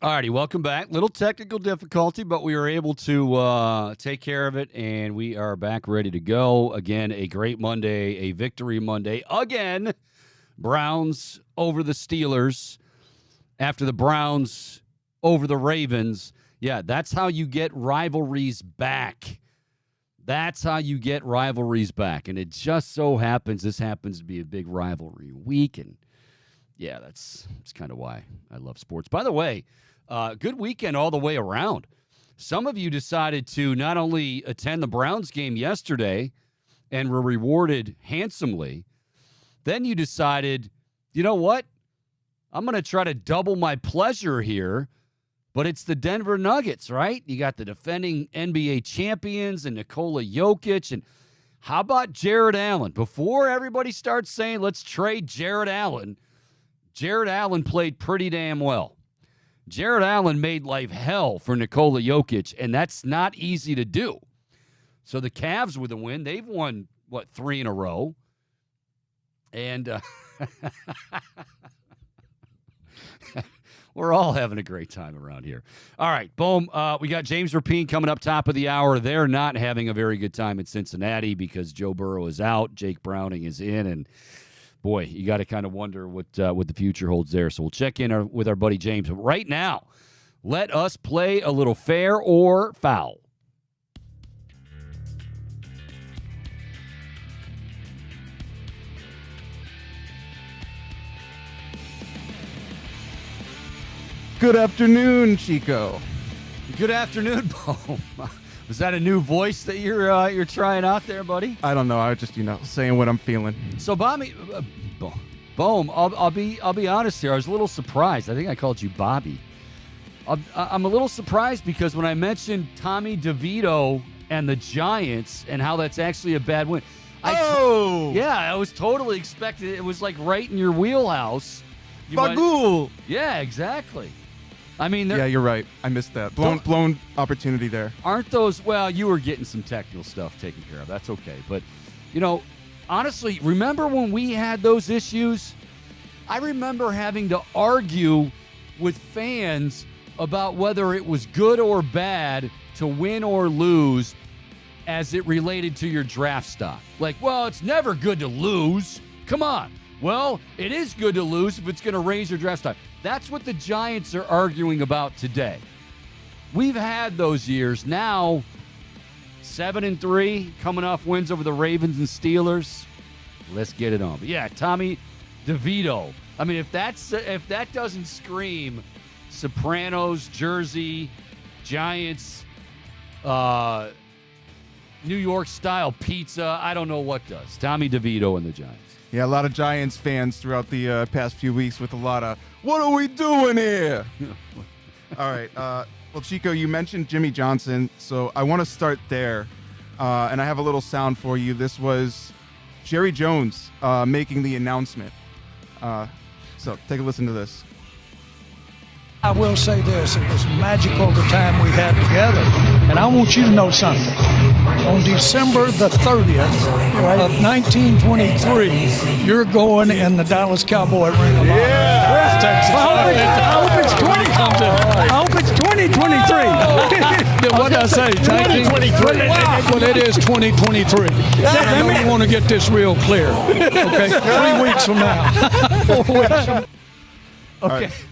All righty, welcome back. Little technical difficulty, but we were able to take care of it, and we are back ready to go. Again, a great Monday, a victory Monday. Again, Browns over the Steelers after the Browns over the Ravens. Yeah, that's how you get rivalries back. That's how you get rivalries back. And it just so happens this happens to be a big rivalry week, and yeah, that's kind of why I love sports. By the way, good weekend all the way around. Some of you decided to not only attend the Browns game yesterday and were rewarded handsomely, then you decided, you know what? I'm going to try to double my pleasure here, but it's the Denver Nuggets, right? You got the defending NBA champions and Nikola Jokic. And how about Jared Allen? Before everybody starts saying, let's trade Jared Allen played pretty damn well. Jared Allen made life hell for Nikola Jokic, and that's not easy to do. So the Cavs with a win. They've won, 3 in a row. And we're all having a great time around here. All right, boom. We got James Rapine coming up top of the hour. They're not having a very good time in Cincinnati because Joe Burrow is out. Jake Browning is in, and boy, you got to kind of wonder what the future holds there. So we'll check in with our buddy James. But right now, let us play a little fair or foul. Good afternoon, Chico. Good afternoon, Boom. Was that a new voice that you're trying out there, buddy? I don't know. I was just saying what I'm feeling. So, Bobby, Boom. I'll be honest here. I was a little surprised. I think I called you Bobby. I'm a little surprised because when I mentioned Tommy DeVito and the Giants and how that's actually a bad win. I was totally expecting it. It was like right in your wheelhouse. Bagul. Yeah, exactly. I mean, yeah, you're right. I missed that. Blown opportunity there. Aren't those? Well, you were getting some technical stuff taken care of. That's okay. But, honestly, remember when we had those issues? I remember having to argue with fans about whether it was good or bad to win or lose as it related to your draft stock. Like, well, it's never good to lose. Come on. Well, it is good to lose if it's going to raise your draft stock. That's what the Giants are arguing about today. We've had those years. Now, 7-3, coming off wins over the Ravens and Steelers. Let's get it on. But yeah, Tommy DeVito. I mean, if that doesn't scream Sopranos, Jersey, Giants, New York style pizza, I don't know what does. Tommy DeVito and the Giants. Yeah, a lot of Giants fans throughout the past few weeks with a lot of, what are we doing here? All right. Well, Chico, you mentioned Jimmy Johnson, so I want to start there. And I have a little sound for you. This was Jerry Jones making the announcement. So take a listen to this. I will say this, it was magical the time we had together. And I want you to know something. On December the 30th of 1923, you're going in the Dallas Cowboy Ring of Honor. Yeah! I hope it's 2023. What did I say? 2023. Well, it is 2023. I want to get this real clear. Okay, 3 weeks from now. 4 weeks from now. Okay. Right.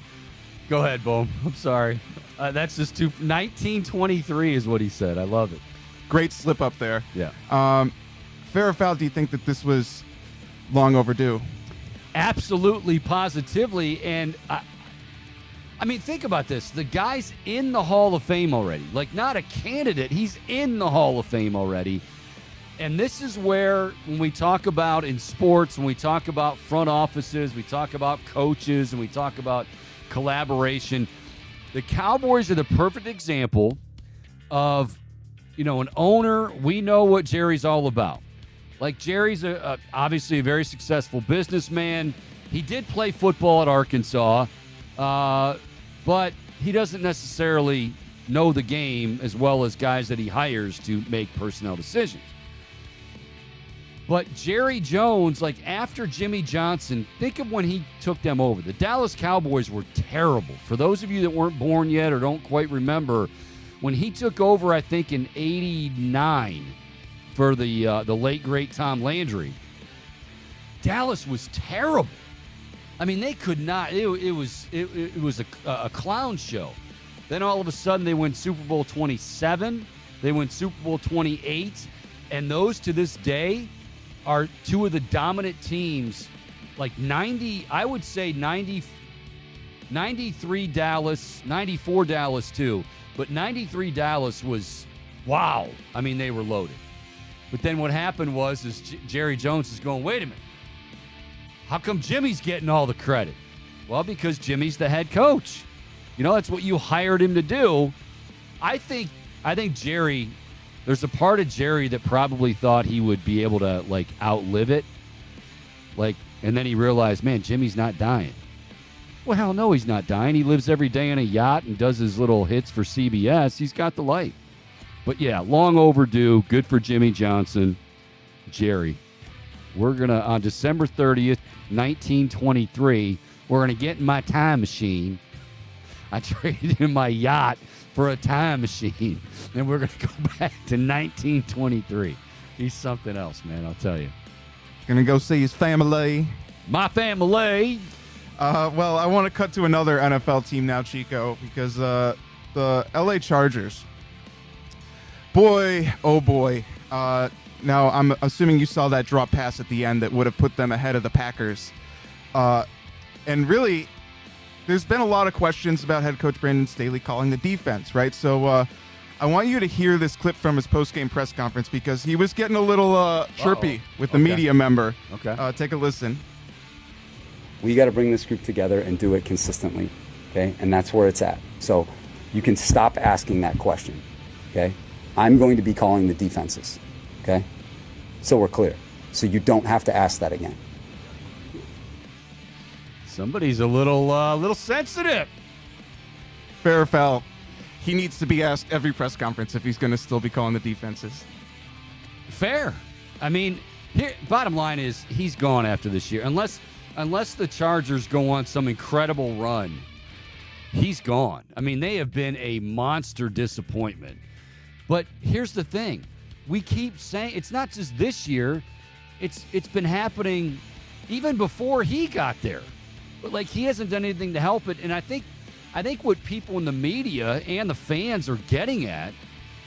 Go ahead, Boom. I'm sorry. That's just 1923 is what he said. I love it. Great slip up there. Yeah. Fair or foul, do you think that this was long overdue? Absolutely, positively. And I mean, think about this. The guy's in the Hall of Fame already. Like, not a candidate. He's in the Hall of Fame already. And this is where, when we talk about in sports, when we talk about front offices, we talk about coaches, and we talk about collaboration, the Cowboys are the perfect example of, an owner. We know what Jerry's all about. Like, Jerry's obviously a very successful businessman. He did play football at Arkansas, but he doesn't necessarily know the game as well as guys that he hires to make personnel decisions. But Jerry Jones, like after Jimmy Johnson, think of when he took them over. The Dallas Cowboys were terrible. For those of you that weren't born yet or don't quite remember, when he took over, I think in '89 for the late great Tom Landry, Dallas was terrible. I mean, they could not. It was a clown show. Then all of a sudden, they win Super Bowl 27. They win Super Bowl 28, and those to this day are two of the dominant teams. Like 90, I would say 93 Dallas, 94 Dallas too. But 93 Dallas was, wow. I mean, they were loaded. But then what happened was Jerry Jones is going, wait a minute. How come Jimmy's getting all the credit? Well, because Jimmy's the head coach. You know, that's what you hired him to do. I think Jerry, there's a part of Jerry that probably thought he would be able to, like, outlive it. Like, and then he realized, man, Jimmy's not dying. Well, hell no, he's not dying. He lives every day in a yacht and does his little hits for CBS. He's got the life. But, yeah, long overdue. Good for Jimmy Johnson. Jerry, we're going to, on December 30th, 1923, we're going to get in my time machine. I traded in my yacht for a time machine, and we're going to go back to 1923. He's something else, man, I'll tell you. Going to go see his family. My family. Well, I want to cut to another NFL team now, Chico, because the LA Chargers. Boy, oh boy. Now, I'm assuming you saw that drop pass at the end that would have put them ahead of the Packers. And really, there's been a lot of questions about head coach Brandon Staley calling the defense, right? So I want you to hear this clip from his post-game press conference because he was getting a little chirpy with the media member. Okay. Take a listen. We got to bring this group together and do it consistently, okay? And that's where it's at. So you can stop asking that question, okay? I'm going to be calling the defenses, okay? So we're clear. So you don't have to ask that again. Somebody's a little sensitive. Fair or foul. He needs to be asked every press conference if he's going to still be calling the defenses. Fair. I mean, here, bottom line is he's gone after this year. Unless the Chargers go on some incredible run, he's gone. I mean, they have been a monster disappointment. But here's the thing. We keep saying it's not just this year. It's been happening even before he got there. But, like, he hasn't done anything to help it. And I think what people in the media and the fans are getting at,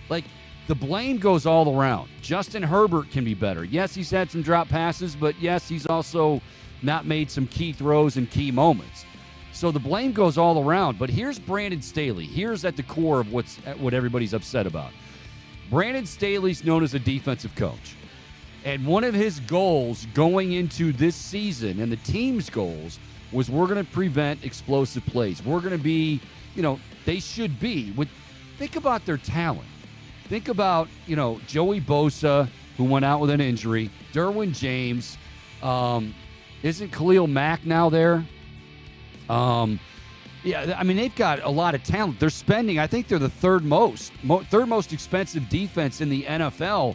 like, the blame goes all around. Justin Herbert can be better. Yes, he's had some drop passes, but, yes, he's also not made some key throws in key moments. So the blame goes all around. But here's Brandon Staley. Here's at the core of what everybody's upset about. Brandon Staley's known as a defensive coach. And one of his goals going into this season and the team's goals was we're going to prevent explosive plays. We're going to be, they should be. Think about their talent. Think about, Joey Bosa, who went out with an injury, Derwin James. Isn't Khalil Mack now there? Yeah, I mean, they've got a lot of talent. They're spending, I think they're the third most expensive defense in the NFL,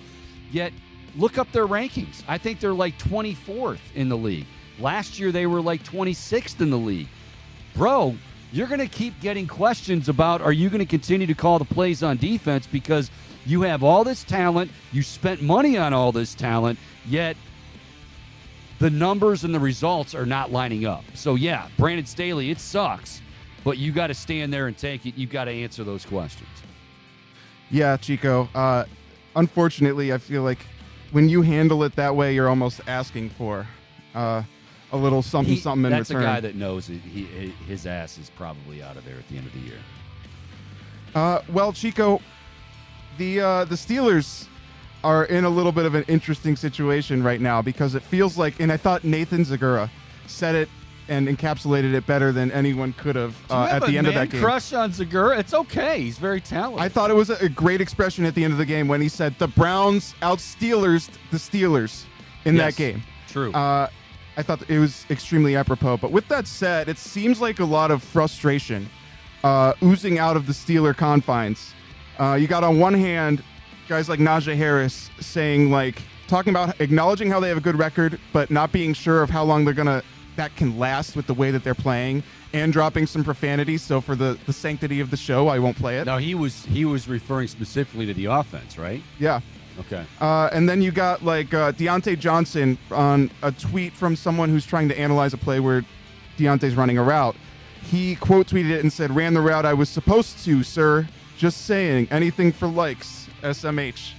yet look up their rankings. I think they're like 24th in the league. Last year, they were like 26th in the league. Bro, you're going to keep getting questions about, are you going to continue to call the plays on defense because you have all this talent, you spent money on all this talent, yet the numbers and the results are not lining up. So, yeah, Brandon Staley, it sucks, but you got to stand there and take it. You've got to answer those questions. Yeah, Chico. Unfortunately, I feel like when you handle it that way, you're almost asking for a little something in return. That's a guy that knows his ass is probably out of there at the end of the year. Well, Chico, the Steelers are in a little bit of an interesting situation right now because it feels like, and I thought Nathan Zagura said it and encapsulated it better than anyone could have at the end of that game. Crush on Zagura? It's okay. He's very talented. I thought it was a great expression at the end of the game when he said the Browns out-Steelers the Steelers in that game. True. I thought it was extremely apropos. But with that said, it seems like a lot of frustration oozing out of the Steeler confines. You got on one hand guys like Najee Harris saying, like, talking about acknowledging how they have a good record, but not being sure of how long that can last with the way that they're playing, and dropping some profanity. So for the sanctity of the show, I won't play it. No, he was referring specifically to the offense, right? Yeah. Okay. And then you got Deontay Johnson on a tweet from someone who's trying to analyze a play where Deontay's running a route. He quote tweeted it and said, "Ran the route I was supposed to, sir. Just saying. Anything for likes. SMH."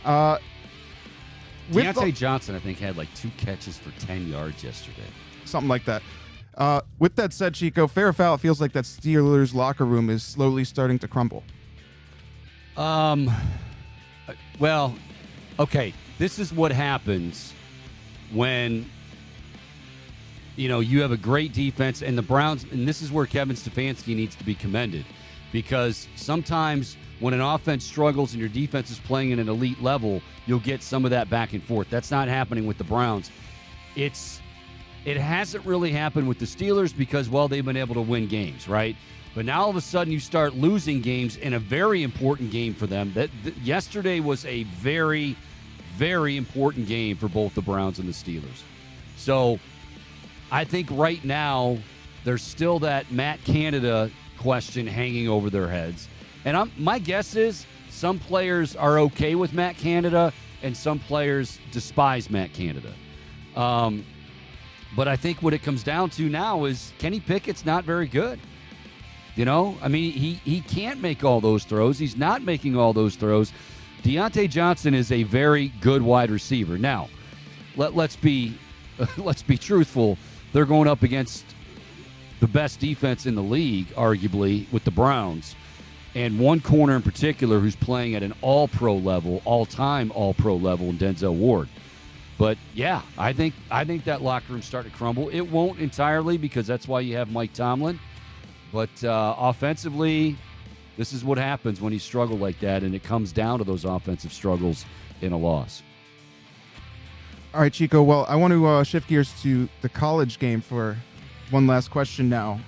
Deontay Johnson, I think, had 2 catches for 10 yards yesterday. Something like that. With that said, Chico, fair or foul, it feels like that Steelers locker room is slowly starting to crumble. Well, okay. This is what happens when you have a great defense, and the Browns, and this is where Kevin Stefanski needs to be commended, because sometimes when an offense struggles and your defense is playing at an elite level, you'll get some of that back and forth. That's not happening with the Browns. It hasn't really happened with the Steelers because, well, they've been able to win games, right? But now all of a sudden you start losing games in a very important game for them. Yesterday was a very, very important game for both the Browns and the Steelers. So I think right now there's still that Matt Canada question hanging over their heads. And my guess is some players are okay with Matt Canada and some players despise Matt Canada. But I think what it comes down to now is Kenny Pickett's not very good. I mean, he can't make all those throws. He's not making all those throws. Deontay Johnson is a very good wide receiver. Now, let's be truthful. They're going up against the best defense in the league, arguably, with the Browns, and one corner in particular who's playing at an all-pro level, all-time all-pro level in Denzel Ward. But, yeah, I think that locker room's starting to crumble. It won't entirely because that's why you have Mike Tomlin. But offensively, this is what happens when you struggle like that, and it comes down to those offensive struggles in a loss. All right, Chico. Well, I want to shift gears to the college game for one last question now.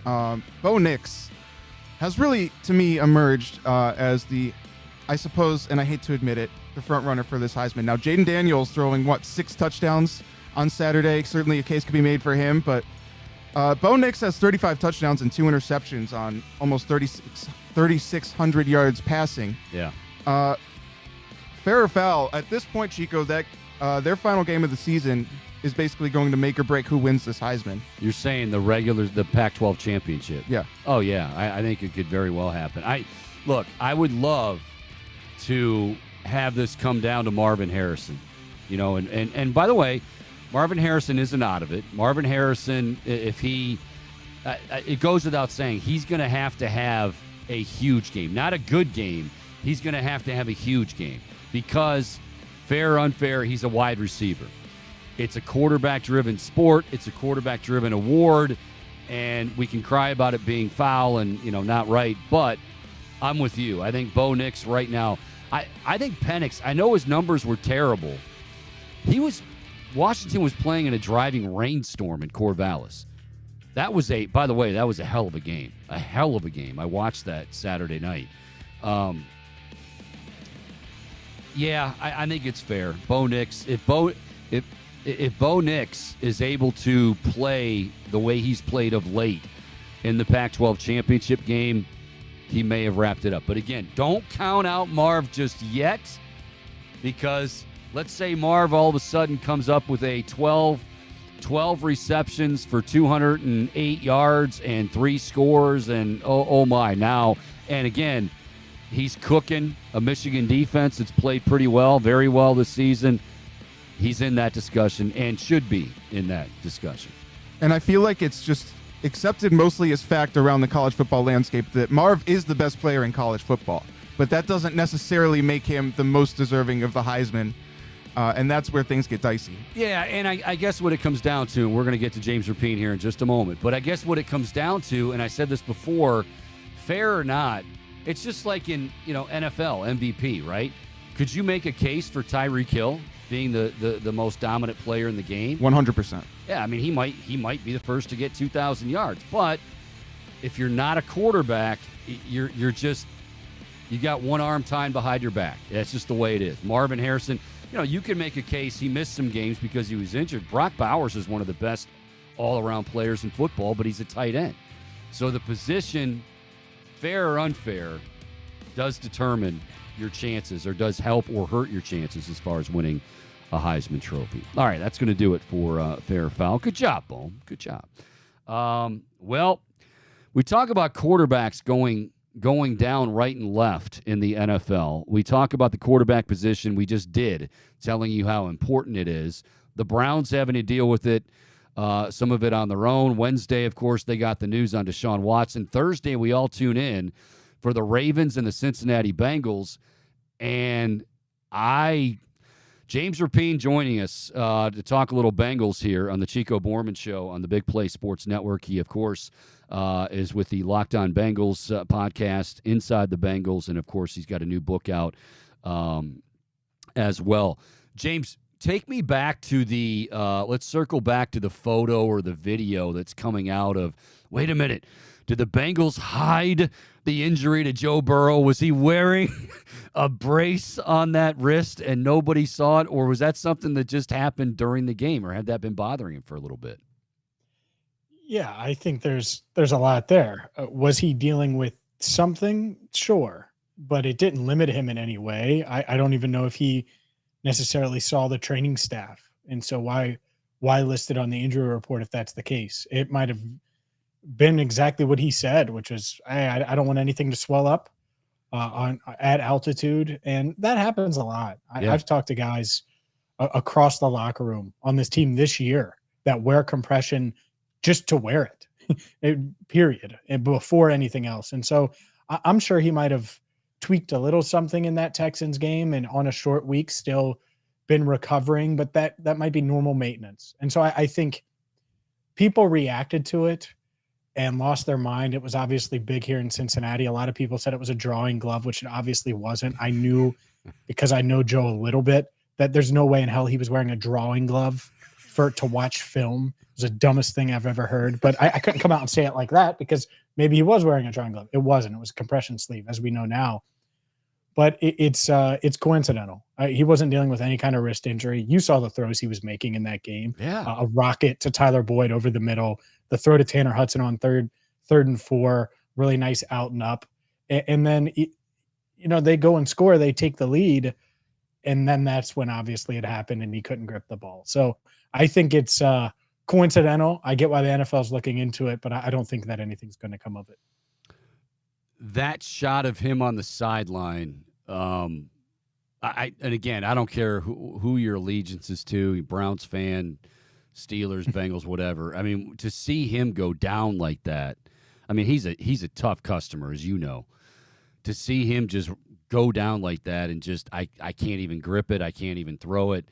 Bo Nix has really, to me, emerged as I suppose, and I hate to admit it, the front runner for this Heisman. Now, Jaden Daniels throwing, 6 touchdowns on Saturday. Certainly a case could be made for him, but Bo Nix has 35 touchdowns and 2 interceptions on almost 3,600 yards passing. Yeah. Fair or foul, at this point, Chico, that their final game of the season is basically going to make or break who wins this Heisman. You're saying the Pac-12 championship? Yeah. Oh, yeah. I think it could very well happen. I would love to have this come down to Marvin Harrison. And by the way, Marvin Harrison isn't out of it. Marvin Harrison, if he it goes without saying, he's going to have a huge game. Not a good game. He's going to have a huge game because, fair or unfair, he's a wide receiver. It's a quarterback-driven sport. It's a quarterback-driven award, and we can cry about it being foul and, not right, but I'm with you. I think Bo Nix right now, I think Penix, I know his numbers were terrible. Washington was playing in a driving rainstorm in Corvallis. By the way, that was a hell of a game. A hell of a game. I watched that Saturday night. Yeah, I think it's fair. Bo Nix, if Bo Nix is able to play the way he's played of late in the Pac-12 championship game, he may have wrapped it up. But again, don't count out Marv just yet, because let's say Marv all of a sudden comes up with a 12 receptions for 208 yards and 3 scores, and oh my, now. And again, he's cooking a Michigan defense that's played pretty well, very well this season. He's in that discussion and should be in that discussion. And I feel like it's just accepted mostly as fact around the college football landscape that Marv is the best player in college football. But that doesn't necessarily make him the most deserving of the Heisman. And that's where things get dicey. Yeah, and I guess what it comes down to, and we're going to get to James Rapine here in just a moment, but I guess what it comes down to, and I said this before, fair or not, it's just like in NFL MVP, right? Could you make a case for Tyreek Hill being the most dominant player in the game? 100%. Yeah, I mean, he might be the first to get 2,000 yards, but if you're not a quarterback, you got one arm tied behind your back. That's just the way it is. Marvin Harrison, you can make a case he missed some games because he was injured. Brock Bowers is one of the best all-around players in football, but he's a tight end. So the position, fair or unfair, does determine your chances or does help or hurt your chances as far as winning a Heisman Trophy. All right, that's going to do it for Fair or Foul. Good job, Bohm. Good job. Well, we talk about quarterbacks going down right and left in the NFL. We talk about the quarterback position. We just did, telling you how important it is. The Browns having to deal with it, some of it on their own. Wednesday, of course, they got the news on Deshaun Watson. Thursday, we all tune in for the Ravens and the Cincinnati Bengals. And James Rapine joining us to talk a little Bengals here on the Chico Borman Show on the Big Play Sports Network. He, of course, is with the Locked On Bengals podcast, Inside the Bengals, and, of course, he's got a new book out as well. James, take me back to the let's circle back to the photo or the video that's coming out of, wait a minute, did the Bengals hide the injury to Joe Burrow? Was he wearing a brace on that wrist and nobody saw it? Or was that something that just happened during the game? Or had that been bothering him for a little bit? Yeah, I think there's a lot there. Was he dealing with something? Sure. But it didn't limit him in any way. I don't even know if he necessarily saw the training staff. And so why list it on the injury report if that's the case? It might have been exactly what he said, which is, hey, I don't want anything to swell up at altitude. And that happens a lot. I've talked to guys across the locker room on this team this year that wear compression just to wear it, period, and before anything else. And so I'm sure he might have tweaked a little something in that Texans game and on a short week still been recovering, but that might be normal maintenance. And so I think people reacted to it and lost their mind. It was obviously big here in Cincinnati. A lot of people said it was a drawing glove, which it obviously wasn't. I knew, because I know Joe a little bit, that there's no way in hell he was wearing a drawing glove to watch film. It was the dumbest thing I've ever heard. But I couldn't come out and say it like that because maybe he was wearing a drawing glove. It wasn't. It was a compression sleeve, as we know now. But it's coincidental. He wasn't dealing with any kind of wrist injury. You saw the throws he was making in that game. Yeah, a rocket to Tyler Boyd over the middle, the throw to Tanner Hudson on third and 4, really nice out and up. And then, they go and score. They take the lead, and then that's when obviously it happened and he couldn't grip the ball. So I think it's coincidental. I get why the NFL is looking into it, but I don't think that anything's going to come of it. That shot of him on the sideline, and again, I don't care who your allegiance is to, Browns fan, Steelers, Bengals, whatever. I mean, to see him go down like that, I mean, he's a tough customer, as you know. To see him just go down like that and just, I can't even grip it, I can't even throw it.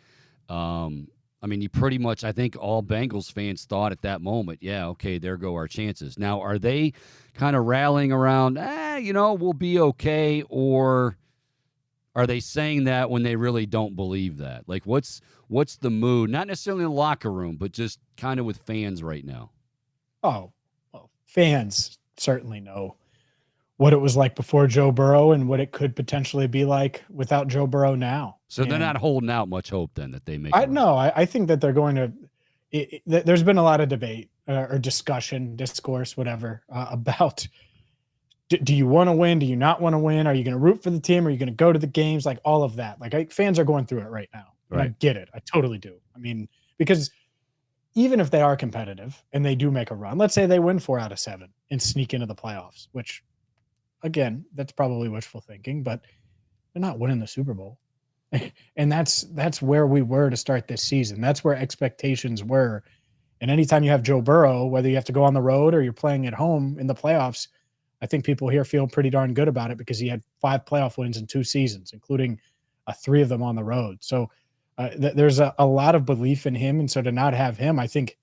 I mean, you pretty much, I think all Bengals fans thought at that moment, yeah, okay, there go our chances. Now, are they kind of rallying around, we'll be okay, or are they saying that when they really don't believe that? Like, what's the mood? Not necessarily in the locker room, but just kind of with fans right now. Oh, well, fans certainly know what it was like before Joe Burrow and what it could potentially be like without Joe Burrow now. So they're not holding out much hope then that they make it. No, I think that they're going to there's been a lot of debate or discourse, whatever, about do you want to win? Do you not want to win? Are you going to root for the team? Are you going to go to the games? Like all of that. Like fans are going through it right now. Right. I get it. I totally do. I mean, because even if they are competitive and they do make a run, let's say they win 4 out of 7 and sneak into the playoffs, which, again, that's probably wishful thinking, but they're not winning the Super Bowl. And that's where we were to start this season. That's where expectations were. And anytime you have Joe Burrow, whether you have to go on the road or you're playing at home in the playoffs, I think people here feel pretty darn good about it because he had 5 playoff wins in 2 seasons, including 3 of them on the road. So there's a lot of belief in him. And so to not have him, I think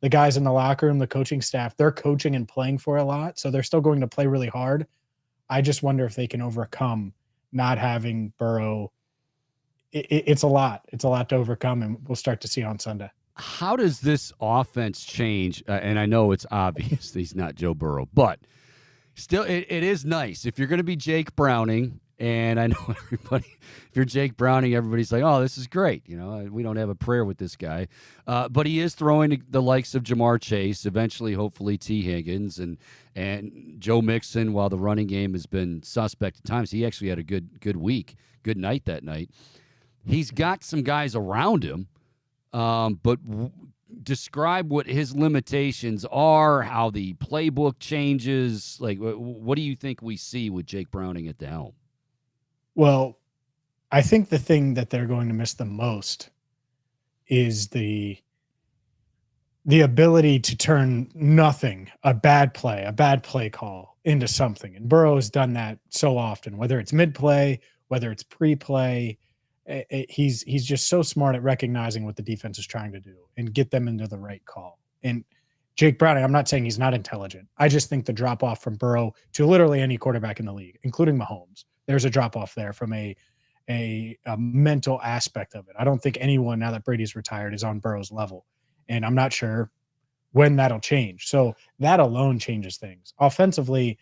the guys in the locker room, the coaching staff, they're coaching and playing for a lot. So they're still going to play really hard. I just wonder if they can overcome not having Burrow. It's a lot. It's a lot to overcome, and we'll start to see on Sunday. How does this offense change? And I know it's obvious he's not Joe Burrow, but still, it is nice. If you're going to be Jake Browning And I know everybody, if you're Jake Browning, everybody's like, oh, this is great. You know, we don't have a prayer with this guy. But he is throwing the likes of Jamar Chase, eventually, hopefully, T. Higgins, and Joe Mixon. While the running game has been suspect at times, he actually had a good week, good night that night. He's got some guys around him, but describe what his limitations are, how the playbook changes. Like, what do you think we see with Jake Browning at the helm? Well, I think the thing that they're going to miss the most is the ability to turn nothing, a bad play call, into something. And Burrow has done that so often, whether it's mid-play, whether it's pre-play. He's just so smart at recognizing what the defense is trying to do and get them into the right call. And Jake Browning, I'm not saying he's not intelligent. I just think the drop-off from Burrow to literally any quarterback in the league, including Mahomes, there's a drop-off there from a mental aspect of it. I don't think anyone, now that Brady's retired, is on Burrow's level. And I'm not sure when that'll change. So that alone changes things. Offensively,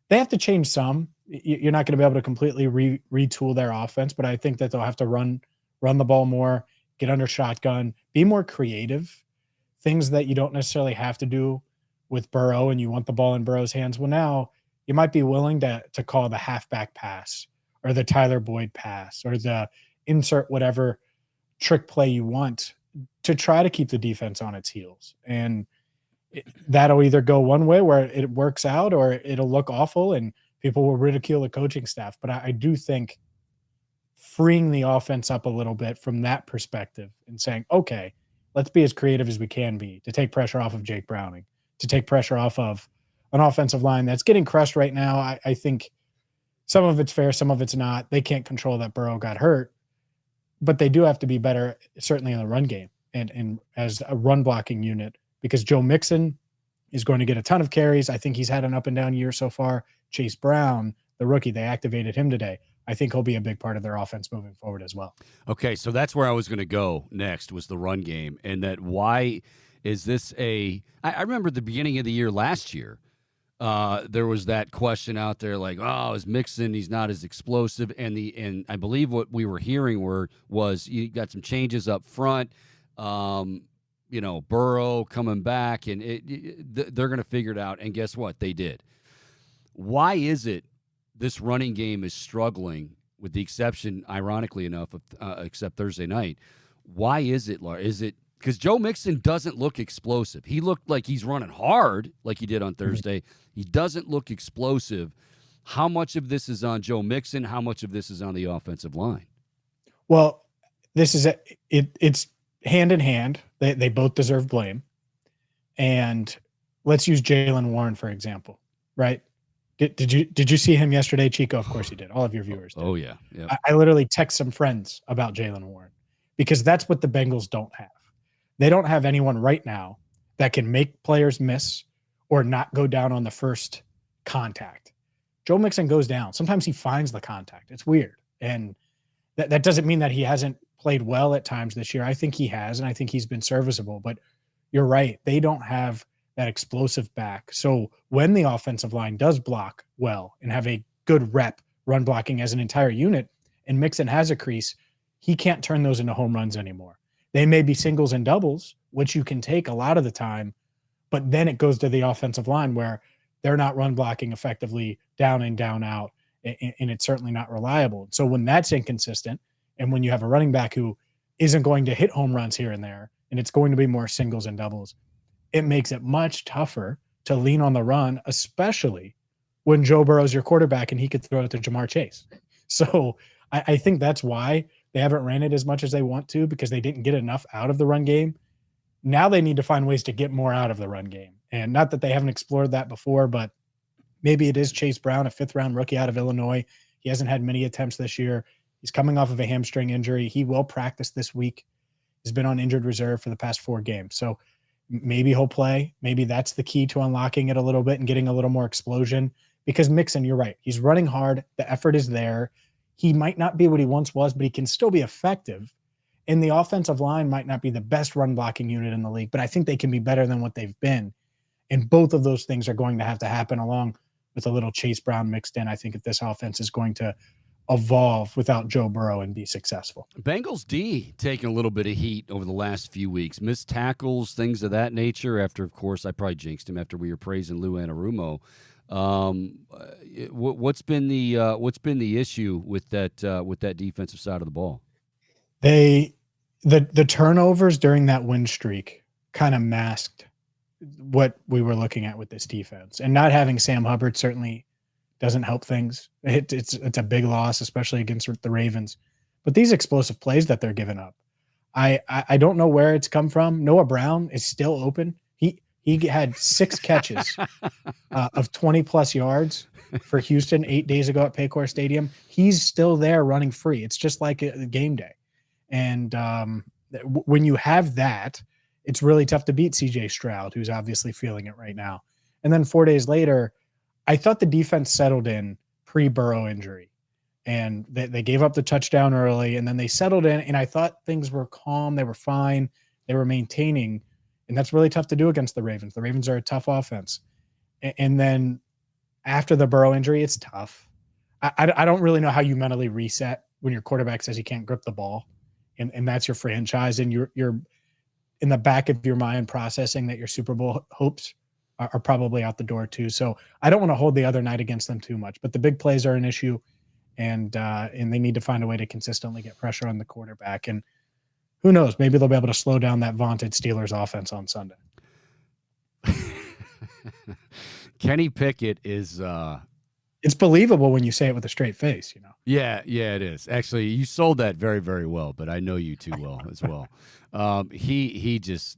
they have to change some. You're not going to be able to completely retool their offense, but I think that they'll have to run the ball more, get under shotgun, be more creative, things that you don't necessarily have to do with Burrow, and you want the ball in Burrow's hands. Well, now you might be willing to call the halfback pass or the Tyler Boyd pass or the insert whatever trick play you want to try to keep the defense on its heels. And that'll either go one way where it works out, or it'll look awful and people will ridicule the coaching staff. But I do think freeing the offense up a little bit from that perspective and saying, okay, let's be as creative as we can be to take pressure off of Jake Browning, to take pressure off of an offensive line that's getting crushed right now. I think some of it's fair, some of it's not. They can't control that Burrow got hurt, but they do have to be better, certainly in the run game and as a run blocking unit, because Joe Mixon is going to get a ton of carries. I think he's had an up and down year so far. Chase Brown, the rookie, they activated him today. I think he'll be a big part of their offense moving forward as well. Okay, so that's where I was going to go next, was the run game. And that, why is this I remember the beginning of the year last year, there was that question out there like, oh, is Mixon, he's not as explosive. And I believe what we were hearing was you got some changes up front, Burrow coming back, and they're going to figure it out. And guess what? They did. Why is it this running game is struggling, with the exception, ironically enough, of except Thursday night? Why is it, Laura? Is it because Joe Mixon doesn't look explosive? He looked like he's running hard like he did on Thursday. He doesn't look explosive. How much of this is on Joe Mixon? How much of this is on the offensive line? Well, this is it's hand in hand. They both deserve blame. And let's use Jaylen Warren, for example, right? Did you see him yesterday, Chico? Of course you did. All of your viewers did. Oh, yeah. I literally text some friends about Jaylen Warren because that's what the Bengals don't have. They don't have anyone right now that can make players miss or not go down on the first contact. Joe Mixon goes down. Sometimes he finds the contact. It's weird. And that doesn't mean that he hasn't played well at times this year. I think he has, and I think he's been serviceable. But you're right. They don't have that explosive back. So when the offensive line does block well and have a good rep run blocking as an entire unit, and Mixon has a crease, he can't turn those into home runs anymore. They may be singles and doubles, which you can take a lot of the time, but then it goes to the offensive line where they're not run blocking effectively down in, down out, and it's certainly not reliable. So when that's inconsistent, and when you have a running back who isn't going to hit home runs here and there, and it's going to be more singles and doubles, it makes it much tougher to lean on the run, especially when Joe Burrow's your quarterback and he could throw it to Jamar Chase. So I think that's why they haven't ran it as much as they want to, because they didn't get enough out of the run game. Now they need to find ways to get more out of the run game. And not that they haven't explored that before, but maybe it is Chase Brown, a fifth-round rookie out of Illinois. He hasn't had many attempts this year. He's coming off of a hamstring injury. He will practice this week. He's been on injured reserve for the past 4 games. So maybe he'll play. Maybe that's the key to unlocking it a little bit and getting a little more explosion. Because Mixon, you're right. He's running hard. The effort is there. He might not be what he once was, but he can still be effective. And the offensive line might not be the best run blocking unit in the league, but I think they can be better than what they've been. And both of those things are going to have to happen along with a little Chase Brown mixed in. I think if this offense is going to evolve without Joe Burrow and be successful. Bengals D taking a little bit of heat over the last few weeks. Missed tackles, things of that nature. After, of course, I probably jinxed him after we were praising Lou Anarumo. What's been the issue with that defensive side of the ball? The turnovers during that win streak kind of masked what we were looking at with this defense, and not having Sam Hubbard certainly doesn't help things. It's a big loss, especially against the Ravens. But these explosive plays that they're giving up, I don't know where it's come from. Noah Brown is still open. He had 6 catches of 20-plus yards for Houston 8 days ago at Paycor Stadium. He's still there running free. It's just like a game day. And when you have that, it's really tough to beat C.J. Stroud, who's obviously feeling it right now. And then 4 days later, I thought the defense settled in pre-Burrow injury. And they gave up the touchdown early, and then they settled in, and I thought things were calm. They were fine. They were maintaining. And that's really tough to do against the Ravens. The Ravens are a tough offense. And then after the Burrow injury, it's tough. I don't really know how you mentally reset when your quarterback says he can't grip the ball, and that's your franchise, and you're in the back of your mind processing that your Super Bowl hopes are probably out the door too. So I don't want to hold the other night against them too much, but the big plays are an issue, and they need to find a way to consistently get pressure on the quarterback. And who knows, maybe they'll be able to slow down that vaunted Steelers offense on Sunday. Kenny Pickett is it's believable when you say it with a straight face, you know. Yeah, it is. Actually, you sold that very, very well, but I know you too well as well. He just,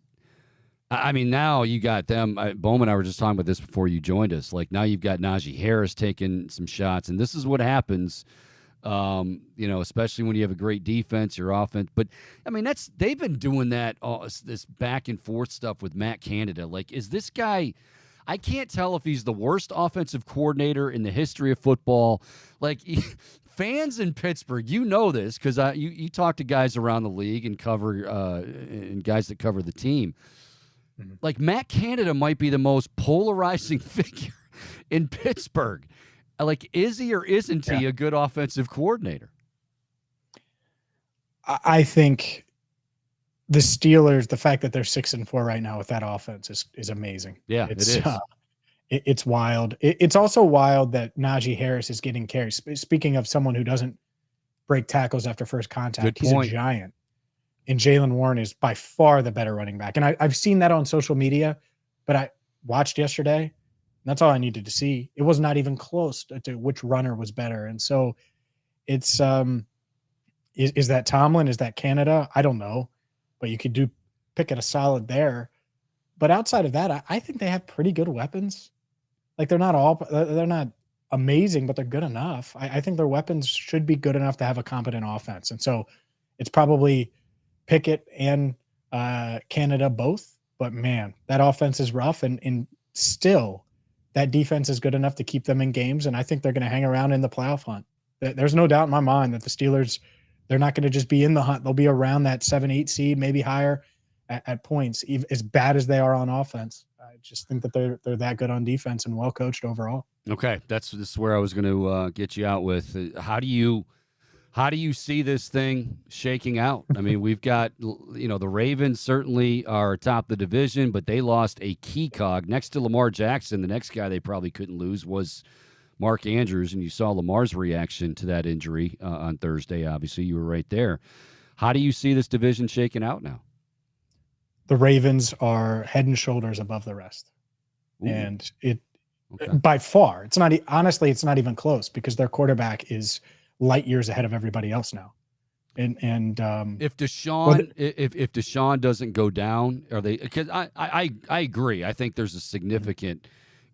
I mean, now you got them. Bowman and I were just talking about this before you joined us. Like, now you've got Najee Harris taking some shots, and this is what happens, especially when you have a great defense, your offense. But, I mean, they've been doing that, this back and forth stuff with Matt Canada. Like, is this guy, I can't tell if he's the worst offensive coordinator in the history of football. Like, fans in Pittsburgh, you know this because you talk to guys around the league and and guys that cover the team. Mm-hmm. Like, Matt Canada might be the most polarizing figure in Pittsburgh. Like, is he or isn't he a good offensive coordinator? I think the Steelers, the fact that they're 6-4 right now with that offense is amazing. Yeah, it is. It's wild. It's also wild that Najee Harris is getting carries. Speaking of someone who doesn't break tackles after first contact, he's a giant. And Jaylen Warren is by far the better running back. And I've seen that on social media, but I watched yesterday, and that's all I needed to see. It was not even close to which runner was better. And so it's is that Tomlin? Is that Canada? I don't know. But you could pick it a solid there. But outside of that, I think they have pretty good weapons. Like, they're not amazing, but they're good enough. I think their weapons should be good enough to have a competent offense. And so it's probably Pickett and Canada both. But man, that offense is rough, and still that defense is good enough to keep them in games. And I think they're going to hang around in the playoff hunt. There's no doubt in my mind that the Steelers, they're not going to just be in the hunt. They'll be around that 7-8 seed, maybe higher at points, even as bad as they are on offense. I just think that they're that good on defense and well coached overall. Okay, this is where I was going to get you out with. How do you see this thing shaking out? I mean, we've got, the Ravens certainly are atop the division, but they lost a key cog next to Lamar Jackson. The next guy they probably couldn't lose was Mark Andrews, and you saw Lamar's reaction to that injury on Thursday. Obviously, you were right there. How do you see this division shaking out now? The Ravens are head and shoulders above the rest. Ooh. And by far, it's not even close because their quarterback is light years ahead of everybody else now. And if Deshaun doesn't go down, are they? Because I agree. I think there's a significant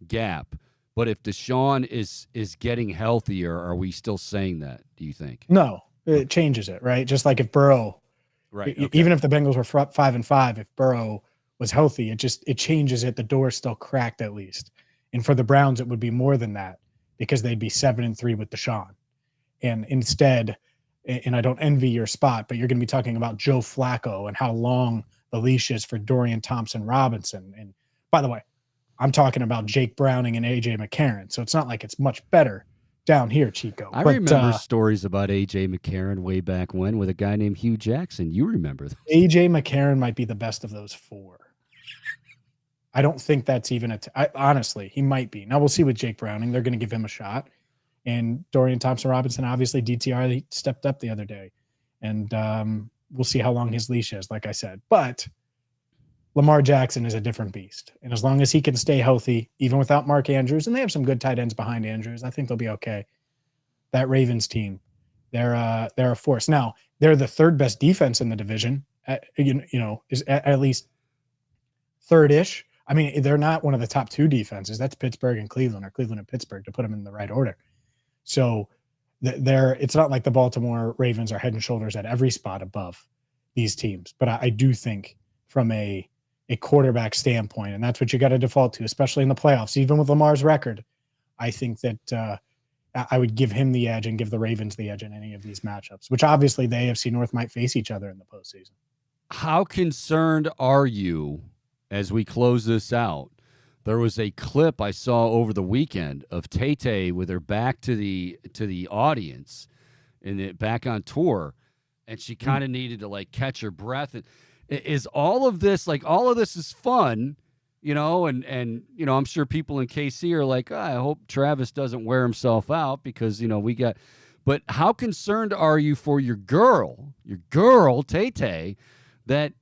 gap. But if Deshaun is getting healthier, are we still saying that, do you think? No, it changes it, right? Just like if Burrow, right? Okay. Even if the Bengals were 5-5, if Burrow was healthy, it changes it. The door's still cracked at least. And for the Browns, it would be more than that because they'd be 7-3 with Deshaun. And instead, and I don't envy your spot, but you're going to be talking about Joe Flacco and how long the leash is for Dorian Thompson-Robinson. And by the way, I'm talking about Jake Browning and A.J. McCarron. So it's not like it's much better down here, Chico. I But, remember stories about A.J. McCarron way back when with a guy named Hugh Jackson. You remember those? A.J. McCarron might be the best of those four. I don't think that's even honestly, he might be. Now we'll see with Jake Browning. They're going to give him a shot. And Dorian Thompson-Robinson, obviously DTR, he stepped up the other day. And we'll see how long his leash is, like I said. But Lamar Jackson is a different beast. And as long as he can stay healthy, even without Mark Andrews, and they have some good tight ends behind Andrews, I think they'll be okay. That Ravens team, they're a force. Now, they're the third best defense in the division, is at least third-ish. I mean, they're not one of the top two defenses. That's Pittsburgh and Cleveland, or Cleveland and Pittsburgh, to put them in the right order. So it's not like the Baltimore Ravens are head and shoulders at every spot above these teams. But I do think from a quarterback standpoint, and that's what you got to default to, especially in the playoffs, even with Lamar's record, I think that I would give him the edge and give the Ravens the edge in any of these matchups, which obviously the AFC North might face each other in the postseason. How concerned are you as we close this out? There was a clip I saw over the weekend of Tay with her back to the audience and back on tour, and she kind of needed to like catch her breath. And is all of this is fun, and I'm sure people in KC are like, I hope Travis doesn't wear himself out because but how concerned are you for your girl Tay, that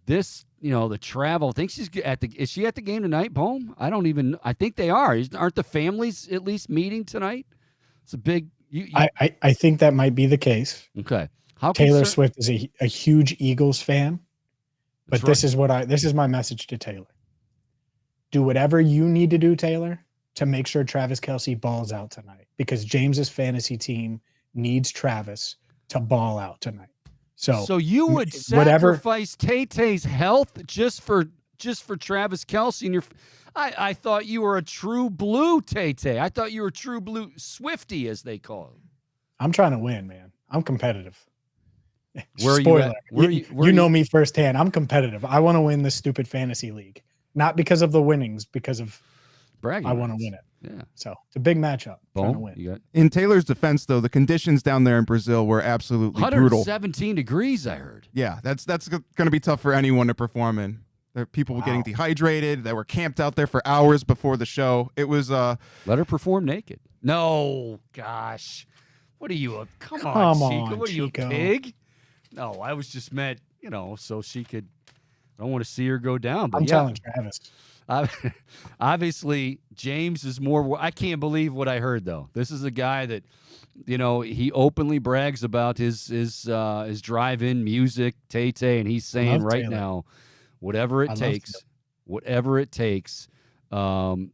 this, the travel? I think is she at the game tonight, Bohm? I think they are. Aren't the families at least meeting tonight? It's a big. I think that might be the case. Okay. Taylor Swift is a huge Eagles fan, but That's this is my message to Taylor. Do whatever you need to do, Taylor, to make sure Travis Kelce balls out tonight, because James's fantasy team needs Travis to ball out tonight. So you would sacrifice Tay-Tay's health just for Travis Kelce, and I thought you were a true blue Tay-Tay. I thought you were a true blue Swiftie, as they call it. I'm trying to win, man. I'm competitive. Spoiler. You know me firsthand. I'm competitive. I want to win this stupid fantasy league, not because of the winnings, because of bragging. I want to win it. Yeah. So it's a big matchup. Trying to win. You got In Taylor's defense, though, the conditions down there in Brazil were absolutely brutal. 117 degrees, I heard. Yeah, that's going to be tough for anyone to perform in. There are people getting dehydrated that were camped out there for hours before the show. It was let her perform naked. No, gosh. What are you? Come on, Chico. What are you, a pig? No, I was just meant, so she could. I don't want to see her go down. But I'm telling Travis. Obviously, James is more. I can't believe what I heard, though. This is a guy that, he openly brags about his drive-in music, Tay-Tay, and he's saying right now, whatever it takes,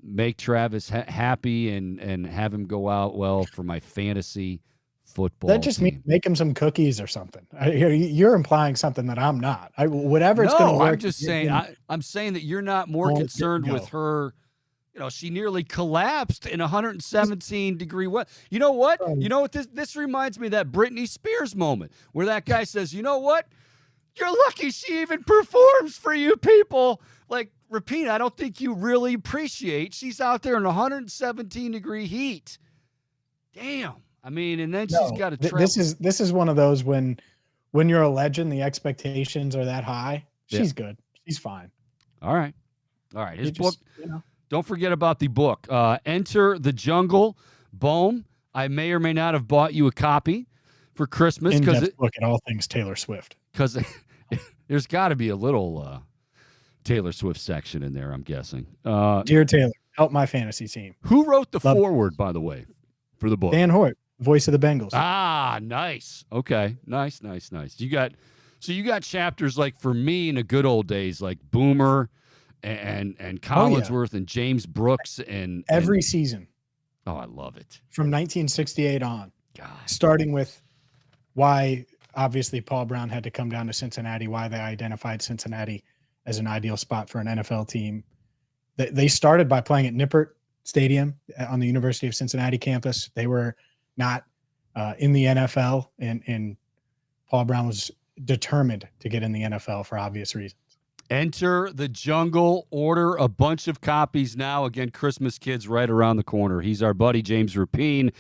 make Travis happy and have him go out well for my fantasy football. That just means make him some cookies or something. You're implying something that I'm not. Whatever it's going to work. I'm just saying. I'm saying that you're not more concerned with her. She nearly collapsed in 117-degree weather. You know what? You know what? This reminds me of that Britney Spears moment where that guy says, "You know what? You're lucky she even performs for you people." Like, Rapina, I don't think you really appreciate. She's out there in 117-degree heat. Damn. I mean, and then she's got to travel. This is one of those when you're a legend, the expectations are that high. She's good. She's fine. All right. His book. Don't forget about the book. Enter the Jungle. Boom. I may or may not have bought you a copy for Christmas because look at all things Taylor Swift. Because there's got to be a little Taylor Swift section in there, I'm guessing. Dear Taylor, help my fantasy team. Who wrote the foreword, by the way, for the book? Dan Hoyt. Voice of the Bengals. Ah, nice. Okay. Nice. You got chapters like for me in the good old days, like Boomer and Collinsworth and James Brooks and every season. Oh, I love it. From 1968 on. God. Starting with why obviously Paul Brown had to come down to Cincinnati, why they identified Cincinnati as an ideal spot for an NFL team. They started by playing at Nippert Stadium on the University of Cincinnati campus. They were not in the NFL, and Paul Brown was determined to get in the NFL for obvious reasons. Enter the Jungle. Order a bunch of copies now. Again, Christmas Kids right around the corner. He's our buddy, James Rapine.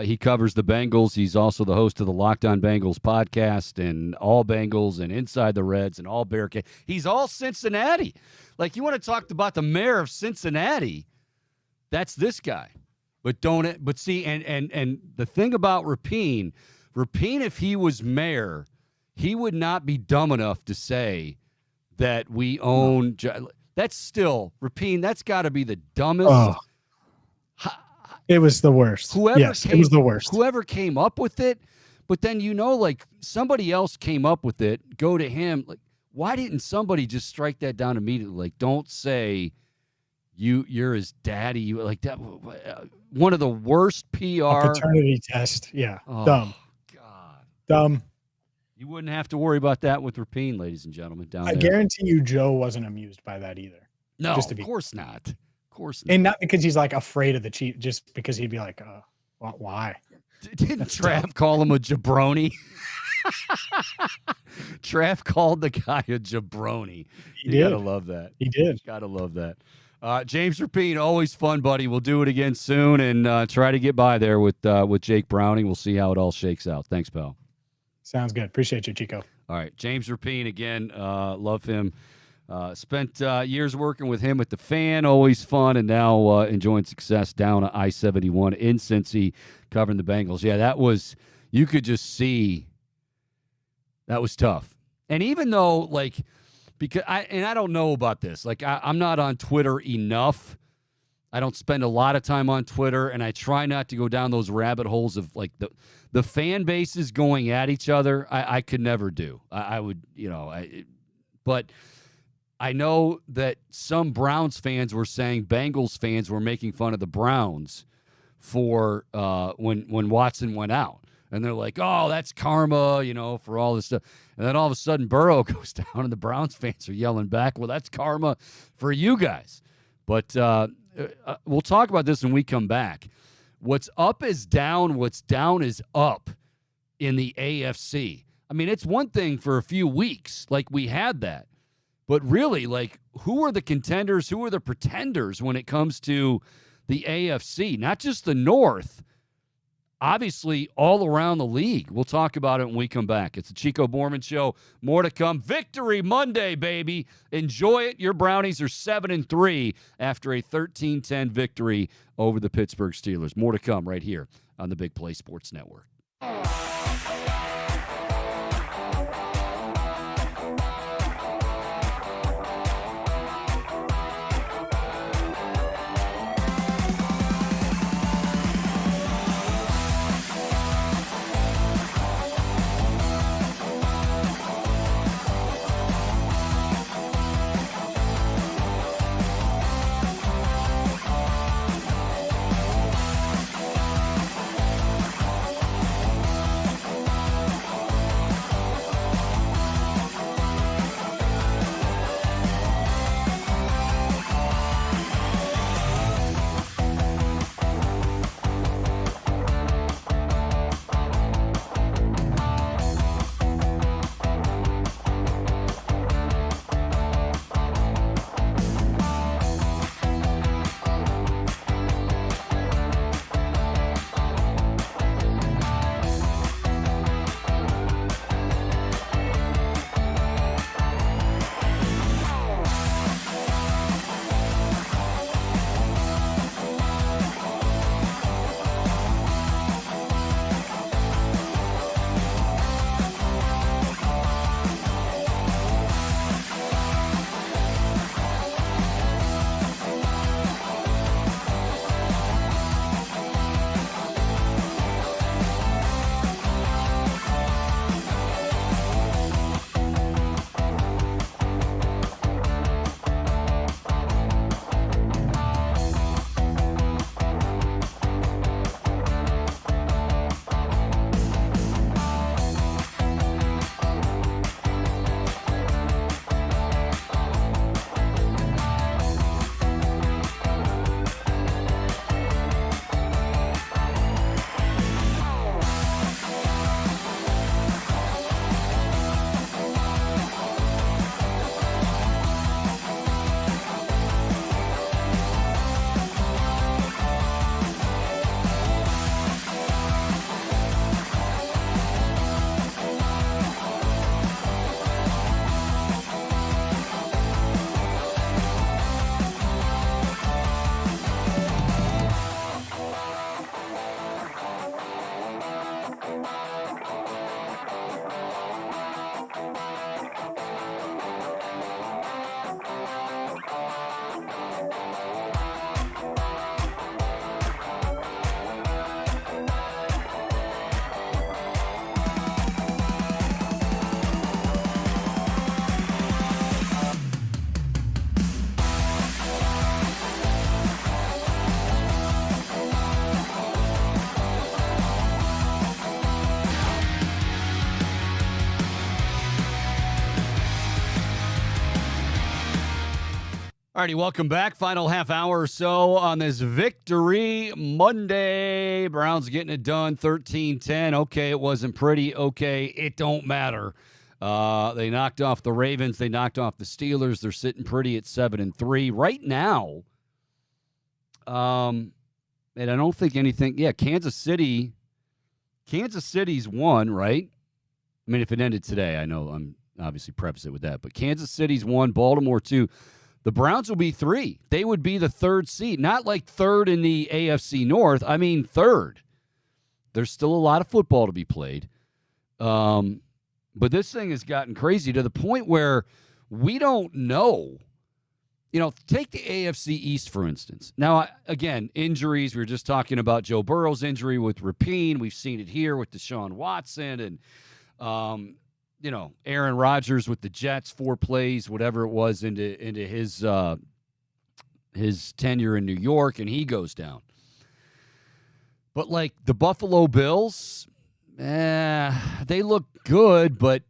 He covers the Bengals. He's also the host of the Locked On Bengals podcast and All Bengals and Inside the Reds and All Bearcat. He's all Cincinnati. Like, you want to talk about the mayor of Cincinnati, that's this guy. But see, and the thing about Rapine, if he was mayor, he would not be dumb enough to say that we own. That's still, Rapine, that's got to be the dumbest. Oh, it was the worst. It was the worst. Whoever came up with it, but then, like, somebody else came up with it, go to him. Like, why didn't somebody just strike that down immediately? Like, don't say you're his daddy. You like that. One of the worst PR. A paternity test. Yeah. Oh, dumb. God. Dumb. You wouldn't have to worry about that with Rapine, ladies and gentlemen. I guarantee you Joe wasn't amused by that either. No, of course not. Of course not. And not because he's like afraid of the Chiefs, just because he'd be like, why? Didn't Trav call him a jabroni? Trav called the guy a jabroni. He did. Gotta love that. He did. Gotta love that. James Rapine, always fun, buddy. We'll do it again soon and try to get by there with Jake Browning. We'll see how it all shakes out. Thanks, pal. Sounds good. Appreciate you, Chico. All right. James Rapine, again, love him. Spent years working with him at the Fan, always fun, and now enjoying success down at I-71 in Cincy, covering the Bengals. Yeah, that was, you could just see, that was tough. And even though, like, because I don't know about this. Like, I'm not on Twitter enough. I don't spend a lot of time on Twitter, and I try not to go down those rabbit holes of, like, the fan bases going at each other. I could never do. I would, but I know that some Browns fans were saying Bengals fans were making fun of the Browns for when Watson went out. And they're like, oh, that's karma, for all this stuff. And then all of a sudden Burrow goes down and the Browns fans are yelling back, well, that's karma for you guys. But we'll talk about this when we come back. What's up is down. What's down is up in the AFC. I mean, it's one thing for a few weeks, like we had that. But really, like, who are the contenders? Who are the pretenders when it comes to the AFC? Not just the North, obviously all around the league. We'll talk about it when we come back. It's the Chico Borman Show. More to come. Victory Monday, baby. Enjoy it. Your Brownies are 7-3 after a 13-10 victory over the Pittsburgh Steelers. More to come right here on the Big Play Sports Network. Alrighty, welcome back. Final half hour or so on this Victory Monday. Browns getting it done, 13-10. Okay, it wasn't pretty. Okay, it don't matter. They knocked off the Ravens. They knocked off the Steelers. They're sitting pretty at 7-3 right now. And I don't think anything. Yeah, Kansas City's won, right? I mean, if it ended today, I know I'm obviously preface it with that, but Kansas City's won, Baltimore 2. The Browns will be 3. They would be the 3rd seed. Not like 3rd in the AFC North. I mean 3rd. There's still a lot of football to be played. But this thing has gotten crazy to the point where we don't know. You know, take the AFC East, for instance. Now, again, injuries. We were just talking about Joe Burrow's injury with Rapine. We've seen it here with Deshaun Watson and Aaron Rodgers with the Jets, 4 plays, whatever it was, into his tenure in New York, and he goes down. But, like, the Buffalo Bills, they look good, but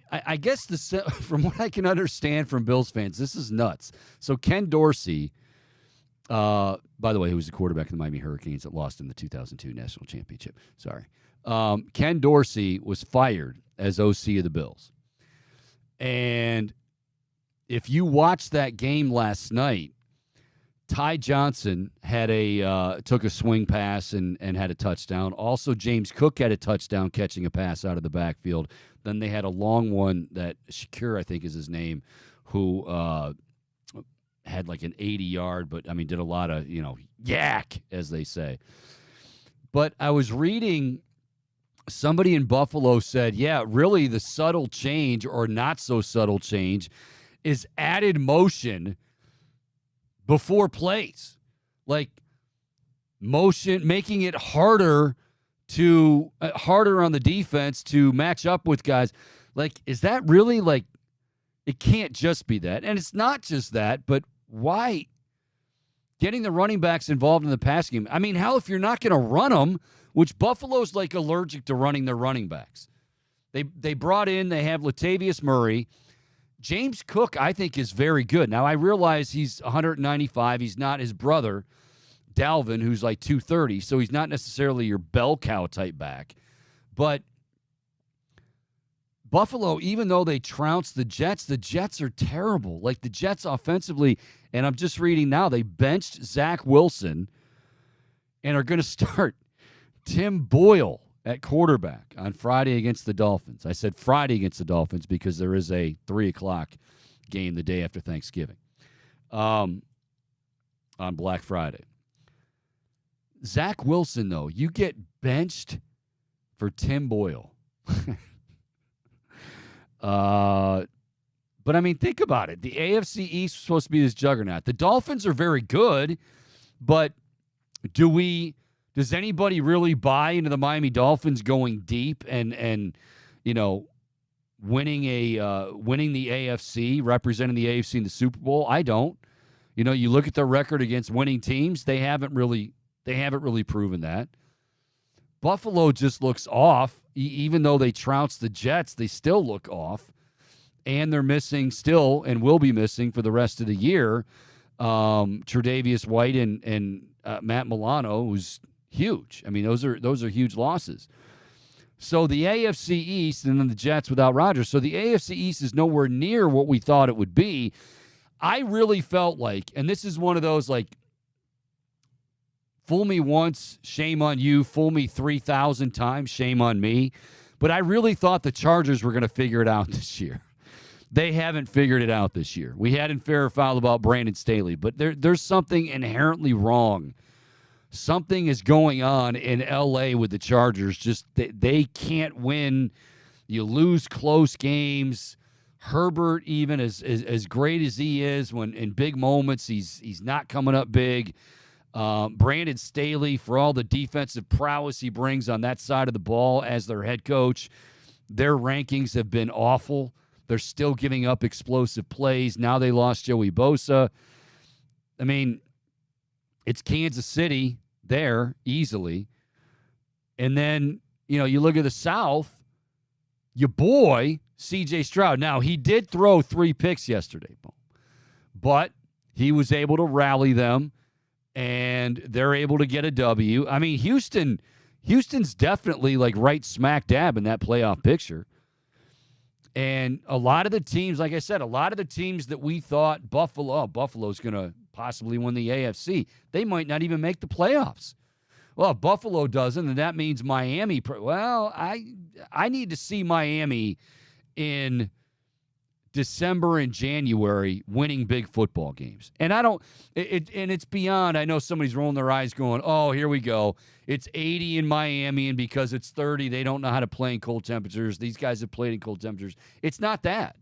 I guess from what I can understand from Bills fans, this is nuts. So Ken Dorsey, by the way, who was the quarterback of the Miami Hurricanes that lost in the 2002 National Championship. Sorry. Ken Dorsey was fired as OC of the Bills. And if you watched that game last night, Ty Johnson had took a swing pass and had a touchdown. Also, James Cook had a touchdown catching a pass out of the backfield. Then they had a long one that Shakur, I think is his name, who had like an 80-yard, but, I mean, did a lot of, yak, as they say. But I was reading, somebody in Buffalo said, yeah, really the subtle change or not so subtle change is added motion before plays. Like motion, making it harder on the defense to match up with guys. Like, is that really, like, it can't just be that. And it's not just that, but why getting the running backs involved in the passing game? I mean, hell, if you're not going to run them, which Buffalo's like allergic to running their running backs. They have Latavius Murray. James Cook, I think, is very good. Now, I realize he's 195. He's not his brother, Dalvin, who's like 230, so he's not necessarily your bell cow type back. But Buffalo, even though they trounced the Jets are terrible. Like, the Jets offensively, and I'm just reading now, they benched Zach Wilson and are going to start Tim Boyle at quarterback on Friday against the Dolphins. I said Friday against the Dolphins because there is a 3 o'clock game the day after Thanksgiving on Black Friday. Zach Wilson, though, you get benched for Tim Boyle. But, I mean, think about it. The AFC East is supposed to be this juggernaut. The Dolphins are very good, but does anybody really buy into the Miami Dolphins going deep and winning the AFC, representing the AFC in the Super Bowl? I don't. You look at their record against winning teams, they haven't really proven that. Buffalo just looks off. Even though they trounced the Jets, they still look off. And they're missing still and will be missing for the rest of the year Tre'Davious White and Matt Milano, who's huge. I mean, those are huge losses. So the AFC East and then the Jets without Rodgers. So the AFC East is nowhere near what we thought it would be. I really felt like, and this is one of those, like, fool me once, shame on you. Fool me 3,000 times, shame on me. But I really thought the Chargers were going to figure it out this year. They haven't figured it out this year. We had in fair or foul about Brandon Staley, but there's something inherently wrong Something is going on in L.A. with the Chargers. Just they can't win. You lose close games. Herbert, even as great as he is, when in big moments, he's not coming up big. Brandon Staley, for all the defensive prowess he brings on that side of the ball as their head coach, their rankings have been awful. They're still giving up explosive plays. Now they lost Joey Bosa. I mean, it's Kansas City there easily. And then, you look at the South, your boy, C.J. Stroud. Now, he did throw 3 picks yesterday, but he was able to rally them, and they're able to get a W. I mean, Houston's definitely like right smack dab in that playoff picture. And a lot of the teams, like I said, a lot of the teams that we thought Buffalo's going to possibly win the AFC, they might not even make the playoffs. Well, if Buffalo doesn't, then that means Miami. Well, I need to see Miami in December and January winning big football games. And and it's beyond, I know somebody's rolling their eyes going, oh, here we go. It's 80 in Miami, and because it's 30, they don't know how to play in cold temperatures. These guys have played in cold temperatures. It's not that.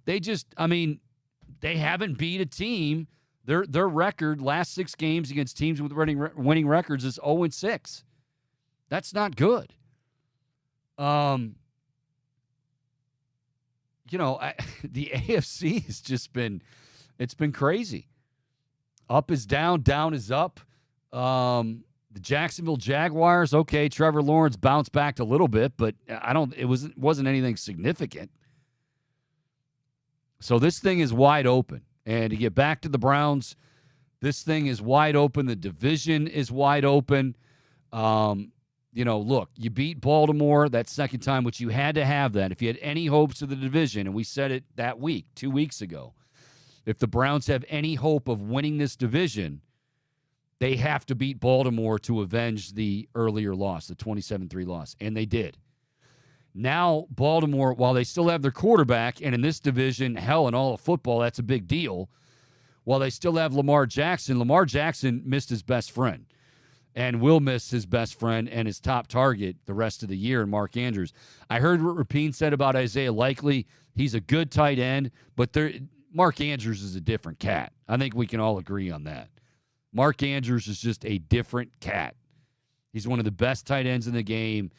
They haven't beat a team. Their record, last 6 games against teams with winning records, is 0-6. That's not good. The AFC has just been crazy. Up is down, down is up. The Jacksonville Jaguars, okay, Trevor Lawrence bounced back a little bit, but it wasn't anything significant. So this thing is wide open. And to get back to the Browns, this thing is wide open. The division is wide open. Look, you beat Baltimore that second time, which you had to have that. If you had any hopes of the division, and we said it that week, 2 weeks ago, if the Browns have any hope of winning this division, they have to beat Baltimore to avenge the earlier loss, the 27-3 loss, and they did. Now, Baltimore, while they still have their quarterback, and in this division, hell, in all of football, that's a big deal, while they still have Lamar Jackson missed his best friend and will miss his best friend and his top target the rest of the year in Mark Andrews. I heard what Rapine said about Isaiah Likely. He's a good tight end, but Mark Andrews is a different cat. I think we can all agree on that. Mark Andrews is just a different cat. He's one of the best tight ends in the game.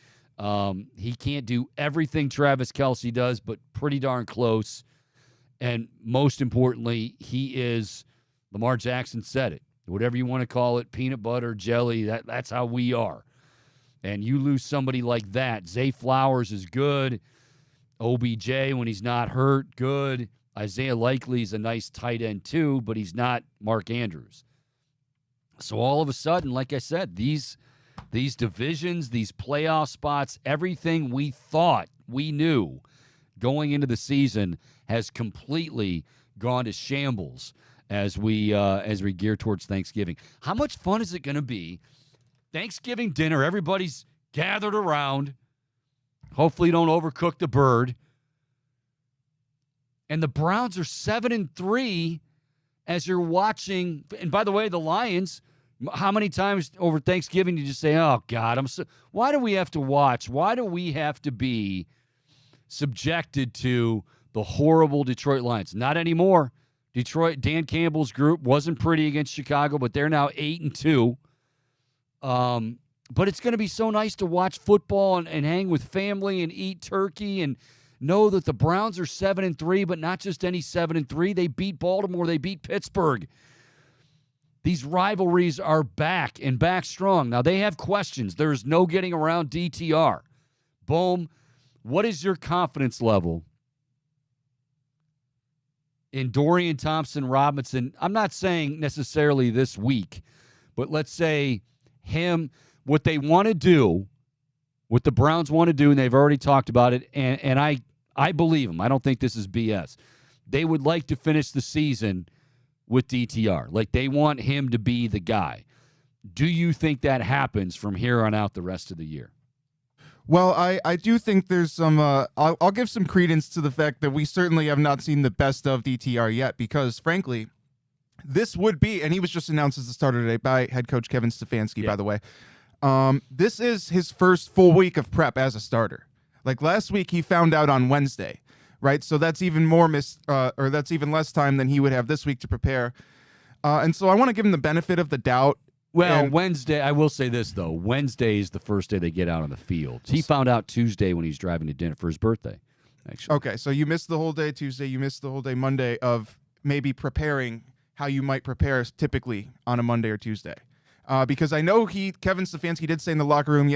He can't do everything Travis Kelce does, but pretty darn close. And most importantly, he is, Lamar Jackson said it, whatever you want to call it, peanut butter, jelly, that's how we are. And you lose somebody like that. Zay Flowers is good. OBJ, when he's not hurt, good. Isaiah Likely is a nice tight end too, but he's not Mark Andrews. So all of a sudden, like I said, these divisions, these playoff spots, everything we thought we knew going into the season has completely gone to shambles as we gear towards Thanksgiving. How much fun is it going to be? Thanksgiving dinner, everybody's gathered around. Hopefully you don't overcook the bird. And the Browns are 7-3 as you're watching. And by the way, the Lions, how many times over Thanksgiving did you say, oh, God, why do we have to watch? Why do we have to be subjected to the horrible Detroit Lions? Not anymore. Detroit, Dan Campbell's group wasn't pretty against Chicago, but they're now 8-2. But it's going to be so nice to watch football and hang with family and eat turkey and know that the Browns are 7-3, but not just any 7-3. They beat Baltimore. They beat Pittsburgh. These rivalries are back and back strong. Now, they have questions. There's no getting around DTR. Boom. What is your confidence level in Dorian Thompson-Robinson? I'm not saying necessarily this week, but let's say him, what they want to do, what the Browns want to do, and they've already talked about it, and I believe them. I don't think this is BS. They would like to finish the season with DTR. Like, they want him to be the guy. Do you think that happens from here on out the rest of the year? Well, I do think there's some, I'll give some credence to the fact that we certainly have not seen the best of DTR yet, because frankly, this would be, and he was just announced as the starter today by head coach Kevin Stefanski, by the way. This is his first full week of prep as a starter. Like last week, he found out on Wednesday, right? So that's even more or that's even less time than he would have this week to prepare. And so I want to give him the benefit of the doubt. Well, Wednesday, I will say this, though. Wednesday is the first day they get out on the field. He found out Tuesday when he's driving to dinner for his birthday, actually. Okay, so you missed the whole day Tuesday. You missed the whole day Monday of maybe preparing how you might prepare typically on a Monday or Tuesday. Because I know Kevin Stefanski did say in the locker room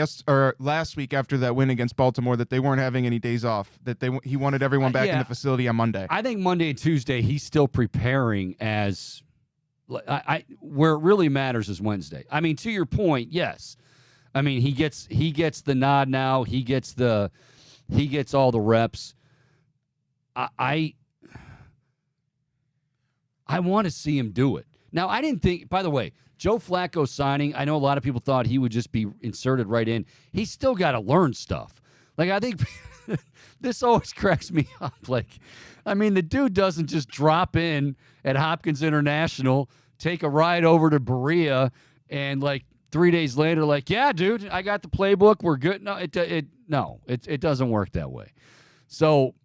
last week after that win against Baltimore that they weren't having any days off, that he wanted everyone back in the facility on Monday. I think Monday and Tuesday he's still preparing as where it really matters is Wednesday. I mean, to your point, yes. I mean, he gets the nod now. He gets all the reps. I want to see him do it. Now, I didn't think, by the way, Joe Flacco signing, I know a lot of people thought he would just be inserted right in. He's still got to learn stuff. Like, I think this always cracks me up. Like, I mean, the dude doesn't just drop in at Hopkins International, take a ride over to Berea, and, like, 3 days later, like, yeah, dude, I got the playbook. We're good. No, it doesn't work that way. So,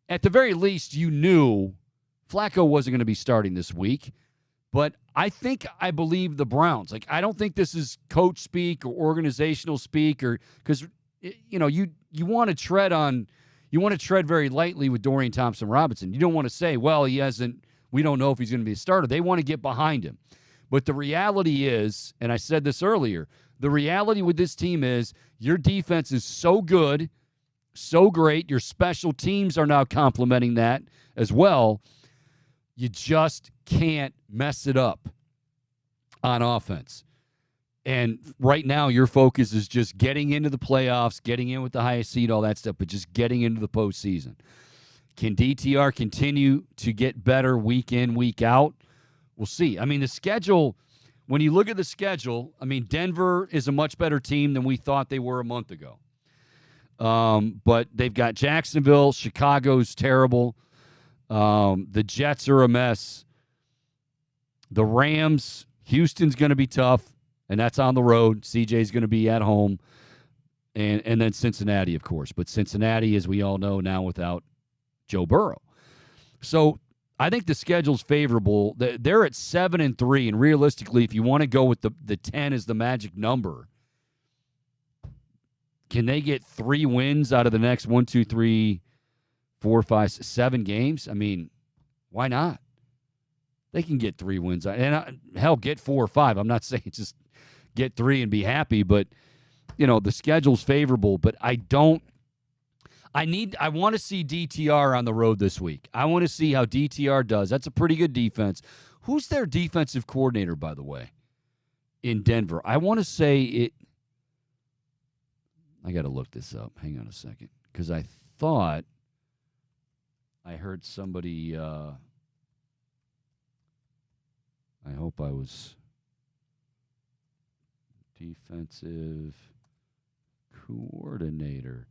at the very least, you knew Flacco wasn't going to be starting this week. But I believe the Browns. Like, I don't think this is coach speak or organizational speak, or because you want to tread very lightly with Dorian Thompson-Robinson. You don't want to say, well, he hasn't. We don't know if he's going to be a starter. They want to get behind him. But the reality is, and I said this earlier, the reality with this team is your defense is so good, so great. Your special teams are now complementing that as well. You just can't mess it up on offense. And right now, your focus is just getting into the playoffs, getting in with the highest seed, all that stuff, but just getting into the postseason. Can DTR continue to get better week in, week out? We'll see. I mean, the schedule, when you look at the schedule, I mean, Denver is a much better team than we thought they were a month ago. But they've got Jacksonville. Chicago's terrible. The Jets are a mess. The Rams, Houston's going to be tough, and that's on the road. CJ's going to be at home. And then Cincinnati, of course. But Cincinnati, as we all know now, without Joe Burrow. So I think the schedule's favorable. They're at 7-3, and realistically, if you want to go with the 10 as the magic number, can they get 3 wins out of the next 1, 2, 3, 4, 5, 7 games? I mean, why not? They can get 3 wins. And hell, get 4 or 5. I'm not saying just get 3 and be happy, but, the schedule's favorable. But I want to see DTR on the road this week. I want to see how DTR does. That's a pretty good defense. Who's their defensive coordinator, by the way, in Denver? I want to say it. I got to look this up. Hang on a second. Because I thought I heard somebody, I hope I was defensive coordinator.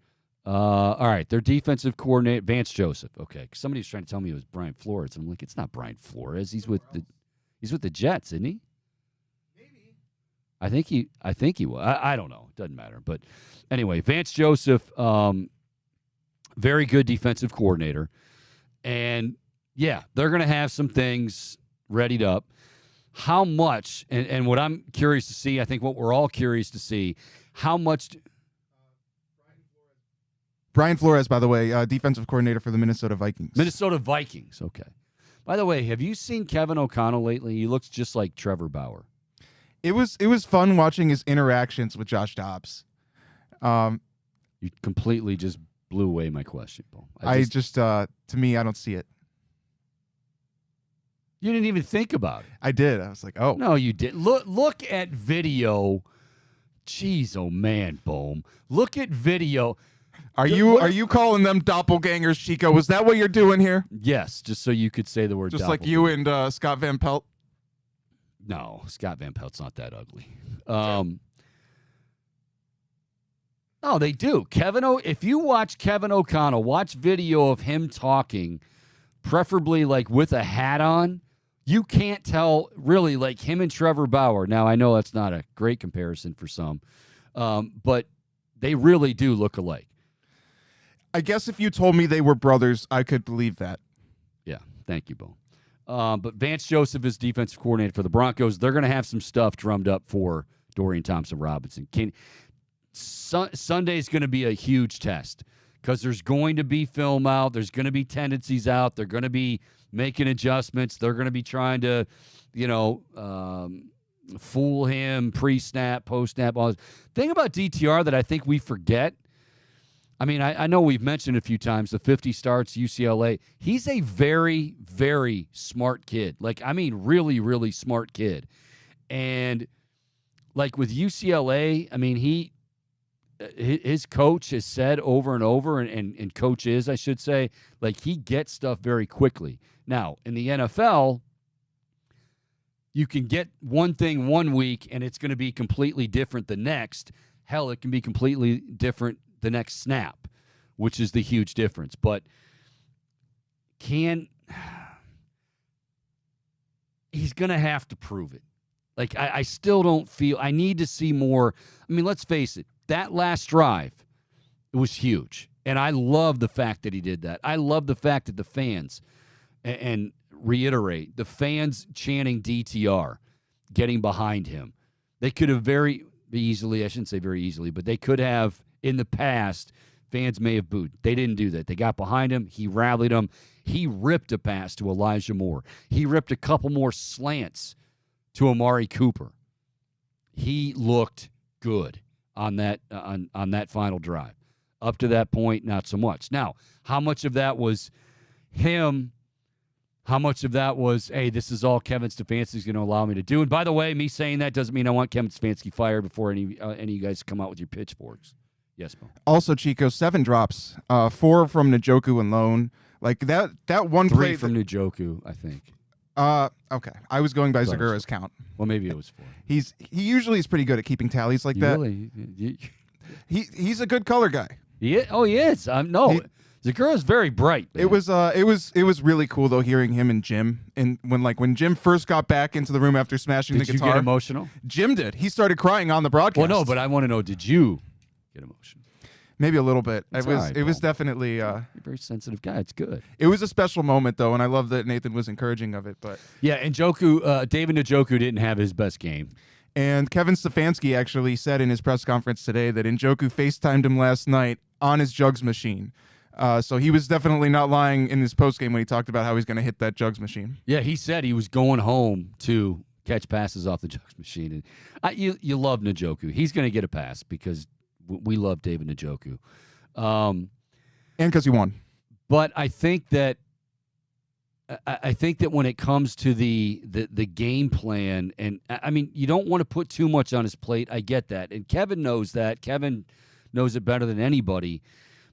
All right, their defensive coordinator, Vance Joseph. Okay, somebody was trying to tell me it was Brian Flores. I'm like, it's not Brian Flores. He's with the Jets, isn't he? Maybe. I think he was. I don't know. It doesn't matter. But anyway, Vance Joseph, very good defensive coordinator. And, yeah, they're going to have some things readied up. How much, and what I'm curious to see, I think what we're all curious to see, how much Brian Flores, by the way, defensive coordinator for the Minnesota Vikings. Minnesota Vikings, okay. By the way, have you seen Kevin O'Connell lately? He looks just like Trevor Bauer. It was fun watching his interactions with Josh Dobbs. You completely just blew away my question, Paul. To me, I don't see it. You didn't even think about it. I did. I was like, oh. No, you didn't. Look at video. Jeez, oh man, Bohm. Look at video. Are you calling them doppelgangers, Chico? Was that what you're doing here? Yes, just so you could say the word just like you and Scott Van Pelt? No, Scott Van Pelt's not that ugly. No, they do. If you watch Kevin O'Connell, watch video of him talking, preferably like with a hat on, you can't tell really, like him and Trevor Bauer. Now, I know that's not a great comparison for some, but they really do look alike. I guess if you told me they were brothers, I could believe that. Yeah, thank you, Bo. But Vance Joseph is defensive coordinator for the Broncos. They're going to have some stuff drummed up for Dorian Thompson-Robinson. Sunday is going to be a huge test because there's going to be film out. There's going to be tendencies out. They're going to be making adjustments. They're going to be trying to, fool him pre-snap, post-snap. All this. Thing about DTR that I think we forget, I mean, I know we've mentioned a few times the 50 starts, UCLA. He's a very, very smart kid. Like, I mean, really, really smart kid. And, like, with UCLA, I mean, his coach has said over and over, and coach is, I should say, like, he gets stuff very quickly. Now, in the NFL, you can get one thing one week, and it's going to be completely different the next. Hell, it can be completely different the next snap, which is the huge difference. But he's going to have to prove it. Like, I still don't feel, I need to see more. I mean, let's face it, that last drive, it was huge. And I love the fact that he did that. I love the fact that the fans, and reiterate, the fans chanting DTR, getting behind him. They could have very easily, I shouldn't say very easily, but they could have, in the past, fans may have booed. They didn't do that. They got behind him. He rallied them. He ripped a pass to Elijah Moore. He ripped a couple more slants to Amari Cooper. He looked good on that on that final drive. Up to that point, not so much. Now, how much of that was him? How much of that was, hey, this is all Kevin Stefanski's going to allow me to do? And by the way, me saying that doesn't mean I want Kevin Stefanski fired before any of you guys come out with your pitchforks. Yes, Bo. Also, Chico, 7 drops, 4 from Njoku and Lone. Like that one 3 play from Njoku, I think. Okay. I was going by Zagura's count. Well, maybe it was 4. He usually is pretty good at keeping tallies like that. Really? He's a good color guy. He is. Zagura's very bright. Man. It was really cool though hearing him and Jim, and when Jim first got back into the room after smashing the guitar. Did you get emotional? Jim did. He started crying on the broadcast. Well, no, but I want to know, did you get emotional? Maybe a little bit. It was definitely. You're a very sensitive guy. It's good. It was a special moment though, and I love that Nathan was encouraging of it. But yeah, and David Njoku didn't have his best game. And Kevin Stefanski actually said in his press conference today that Njoku FaceTimed him last night on his jugs machine. So he was definitely not lying in his postgame when he talked about how he's going to hit that jugs machine. Yeah, he said he was going home to catch passes off the jugs machine. And you love Njoku. He's going to get a pass because we love David Njoku. And because he won. But I think that when it comes to the game plan, and I mean, you don't want to put too much on his plate. I get that. And Kevin knows that. Kevin knows it better than anybody.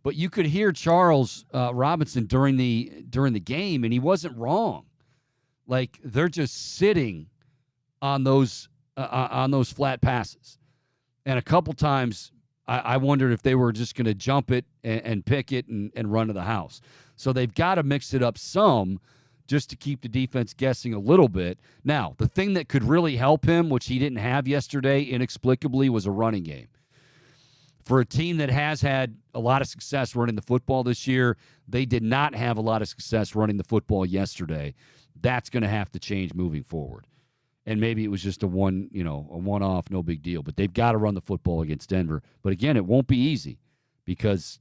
But you could hear Charles Robinson during the game, and he wasn't wrong. Like, they're just sitting on those flat passes. And a couple times I wondered if they were just going to jump it and pick it and run to the house. So they've got to mix it up some just to keep the defense guessing a little bit. Now, the thing that could really help him, which he didn't have yesterday inexplicably, was a running game. For a team that has had a lot of success running the football this year, they did not have a lot of success running the football yesterday. That's going to have to change moving forward. And maybe it was just a one-off, no big deal. But they've got to run the football against Denver. But again, it won't be easy because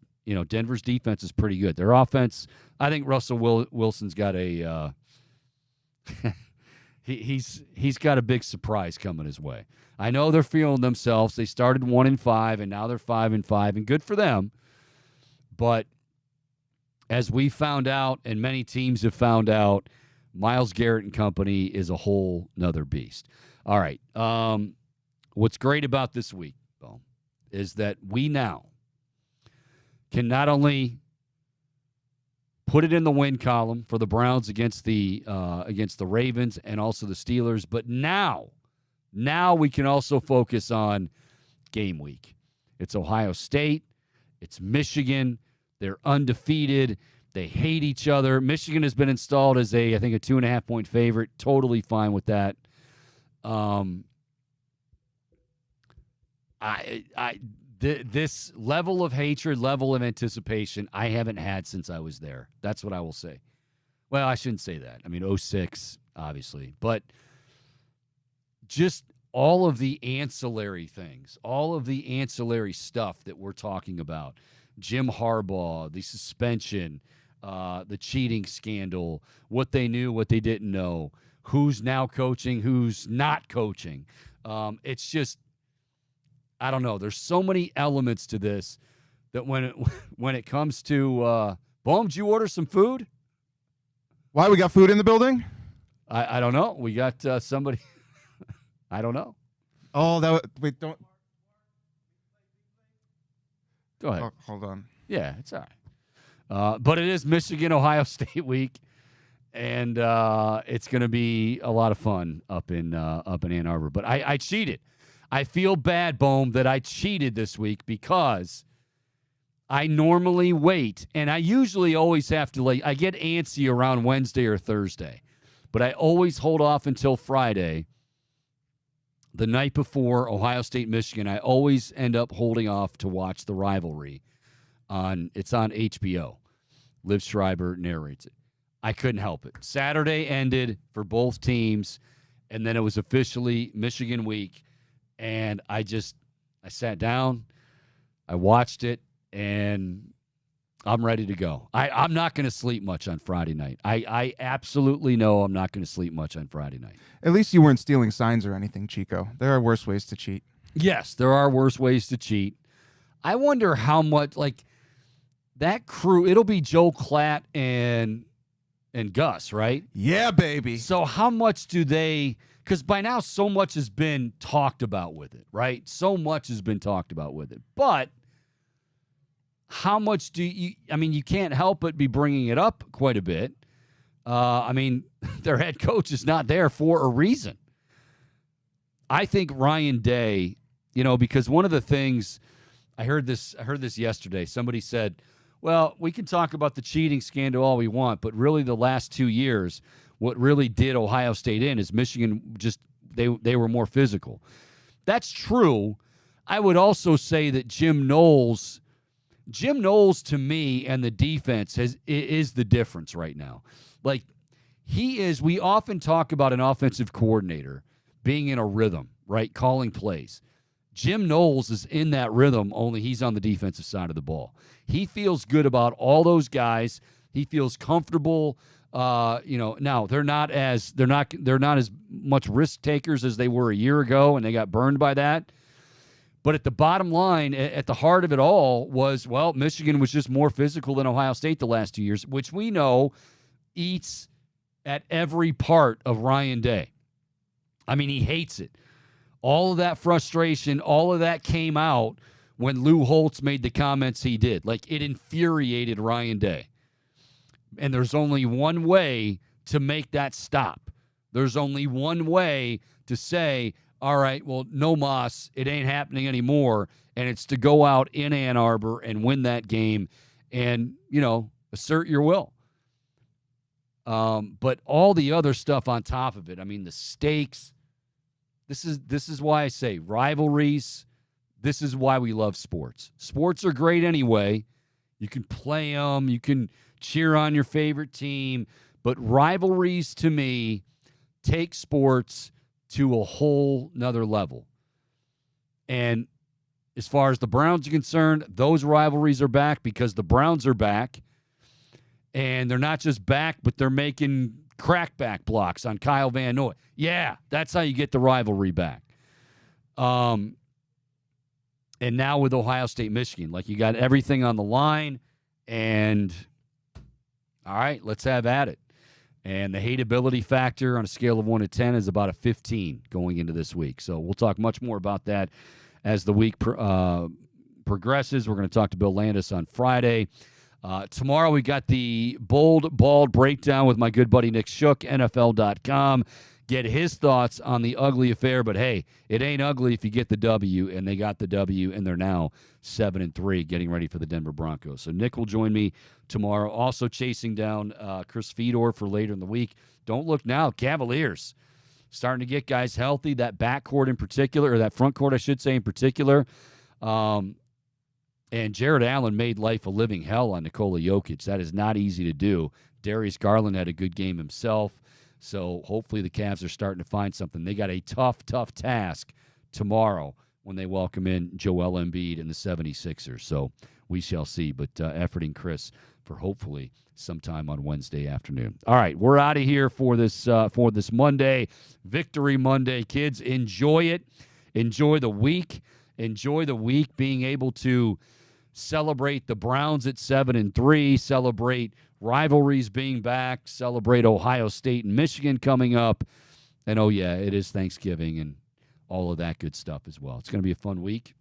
Denver's defense is pretty good. Their offense, I think Russell Wilson's got a he's got a big surprise coming his way. I know they're feeling themselves. They started 1-5 and now they're 5-5, and good for them. But as we found out, and many teams have found out, Myles Garrett and company is a whole nother beast. All right. What's great about this week, Bo, is that we now can not only put it in the win column for the Browns against the Ravens and also the Steelers, but now we can also focus on game week. It's Ohio State. It's Michigan. They're undefeated. They hate each other. Michigan has been installed as I think a 2.5-point favorite. Totally fine with that. This level of hatred, level of anticipation, I haven't had since I was there. That's what I will say. Well, I shouldn't say that. I mean, 06, obviously. But just all of the ancillary things, all of the ancillary stuff that we're talking about, Jim Harbaugh, the suspension, the cheating scandal, what they knew, what they didn't know, who's now coaching, who's not coaching. It's just, I don't know. There's so many elements to this that when it comes to Bohm, did you order some food? Why, we got food in the building? I don't know. We got somebody. I don't know. Oh, wait, don't. Go ahead. Oh, hold on. Yeah, it's all right. But it is Michigan-Ohio State week, and it's going to be a lot of fun up in Ann Arbor. But I cheated. I feel bad, Bohm, that I cheated this week because I normally wait, and I usually always have to I get antsy around Wednesday or Thursday, but I always hold off until Friday, the night before Ohio State, Michigan. I always end up holding off to watch the rivalry. It's on HBO. Liv Schreiber narrates it. I couldn't help it. Saturday ended for both teams, and then it was officially Michigan week. And I sat down, I watched it, and I'm ready to go. I'm not going to sleep much on Friday night. I absolutely know I'm not going to sleep much on Friday night. At least you weren't stealing signs or anything, Chico. There are worse ways to cheat. Yes, there are worse ways to cheat. I wonder how much, that crew, it'll be Joe Klatt and Gus, right? Yeah, baby. So how much do they... Because by now, so much has been talked about with it, right? So much has been talked about with it. But how much do you... I mean, you can't help but be bringing it up quite a bit. I mean, their head coach is not there for a reason. I think Ryan Day, because one of the things... I heard this yesterday. Somebody said, well, we can talk about the cheating scandal all we want, but really the last 2 years... What really did Ohio State in is Michigan they were more physical. That's true. I would also say that Jim Knowles to me and the defense is the difference right now. We often talk about an offensive coordinator being in a rhythm, right? Calling plays. Jim Knowles is in that rhythm, only he's on the defensive side of the ball. He feels good about all those guys. He feels comfortable. Now they're not as much risk takers as they were a year ago, and they got burned by that. But at the bottom line, at the heart of it all was, well, Michigan was just more physical than Ohio State the last 2 years, which we know eats at every part of Ryan Day. I mean, he hates it. All of that frustration, all of that came out when Lou Holtz made the comments he did. It infuriated Ryan Day. And there's only one way to make that stop. There's only one way to say, all right, well, no mas, it ain't happening anymore. And it's to go out in Ann Arbor and win that game and, assert your will. But all the other stuff on top of it, I mean, the stakes, this is why I say rivalries. This is why we love sports. Sports are great anyway. You can play them. You can cheer on your favorite team. But rivalries, to me, take sports to a whole nother level. And as far as the Browns are concerned, those rivalries are back because the Browns are back. And they're not just back, but they're making crackback blocks on Kyle Van Noy. Yeah, that's how you get the rivalry back. And now with Ohio State, Michigan, you got everything on the line, and all right, let's have at it. And the hateability factor on a scale of 1 to 10 is about a 15 going into this week. So we'll talk much more about that as the week progresses. We're going to talk to Bill Landis on Friday. Tomorrow we got the Bold Bald Breakdown with my good buddy Nick Shook, NFL.com. get his thoughts on the ugly affair. But hey, it ain't ugly if you get the W, and they got the W, and they're now 7-3, getting ready for the Denver Broncos. So Nick will join me tomorrow, also chasing down Chris Fedor for later in the week. Don't look now, Cavaliers starting to get guys healthy. That backcourt in particular, or that front court, I should say, in particular. And Jared Allen made life a living hell on Nikola Jokic. That is not easy to do. Darius Garland had a good game himself. So hopefully the Cavs are starting to find something. They got a tough task tomorrow when they welcome in Joel Embiid and the 76ers. So we shall see. But efforting Chris for hopefully sometime on Wednesday afternoon. All right, we're out of here for this Monday. Victory Monday, kids. Enjoy it. Enjoy the week. Enjoy the week being able to celebrate the Browns at 7-3, celebrate rivalries being back, celebrate Ohio State and Michigan coming up. And, oh, yeah, it is Thanksgiving and all of that good stuff as well. It's going to be a fun week,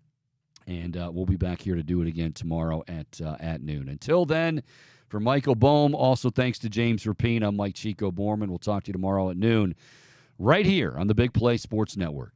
and we'll be back here to do it again tomorrow at noon. Until then, for Michael Bohm, also thanks to James Rapine, I'm Mike Chico Borman. We'll talk to you tomorrow at noon right here on the Big Play Sports Network.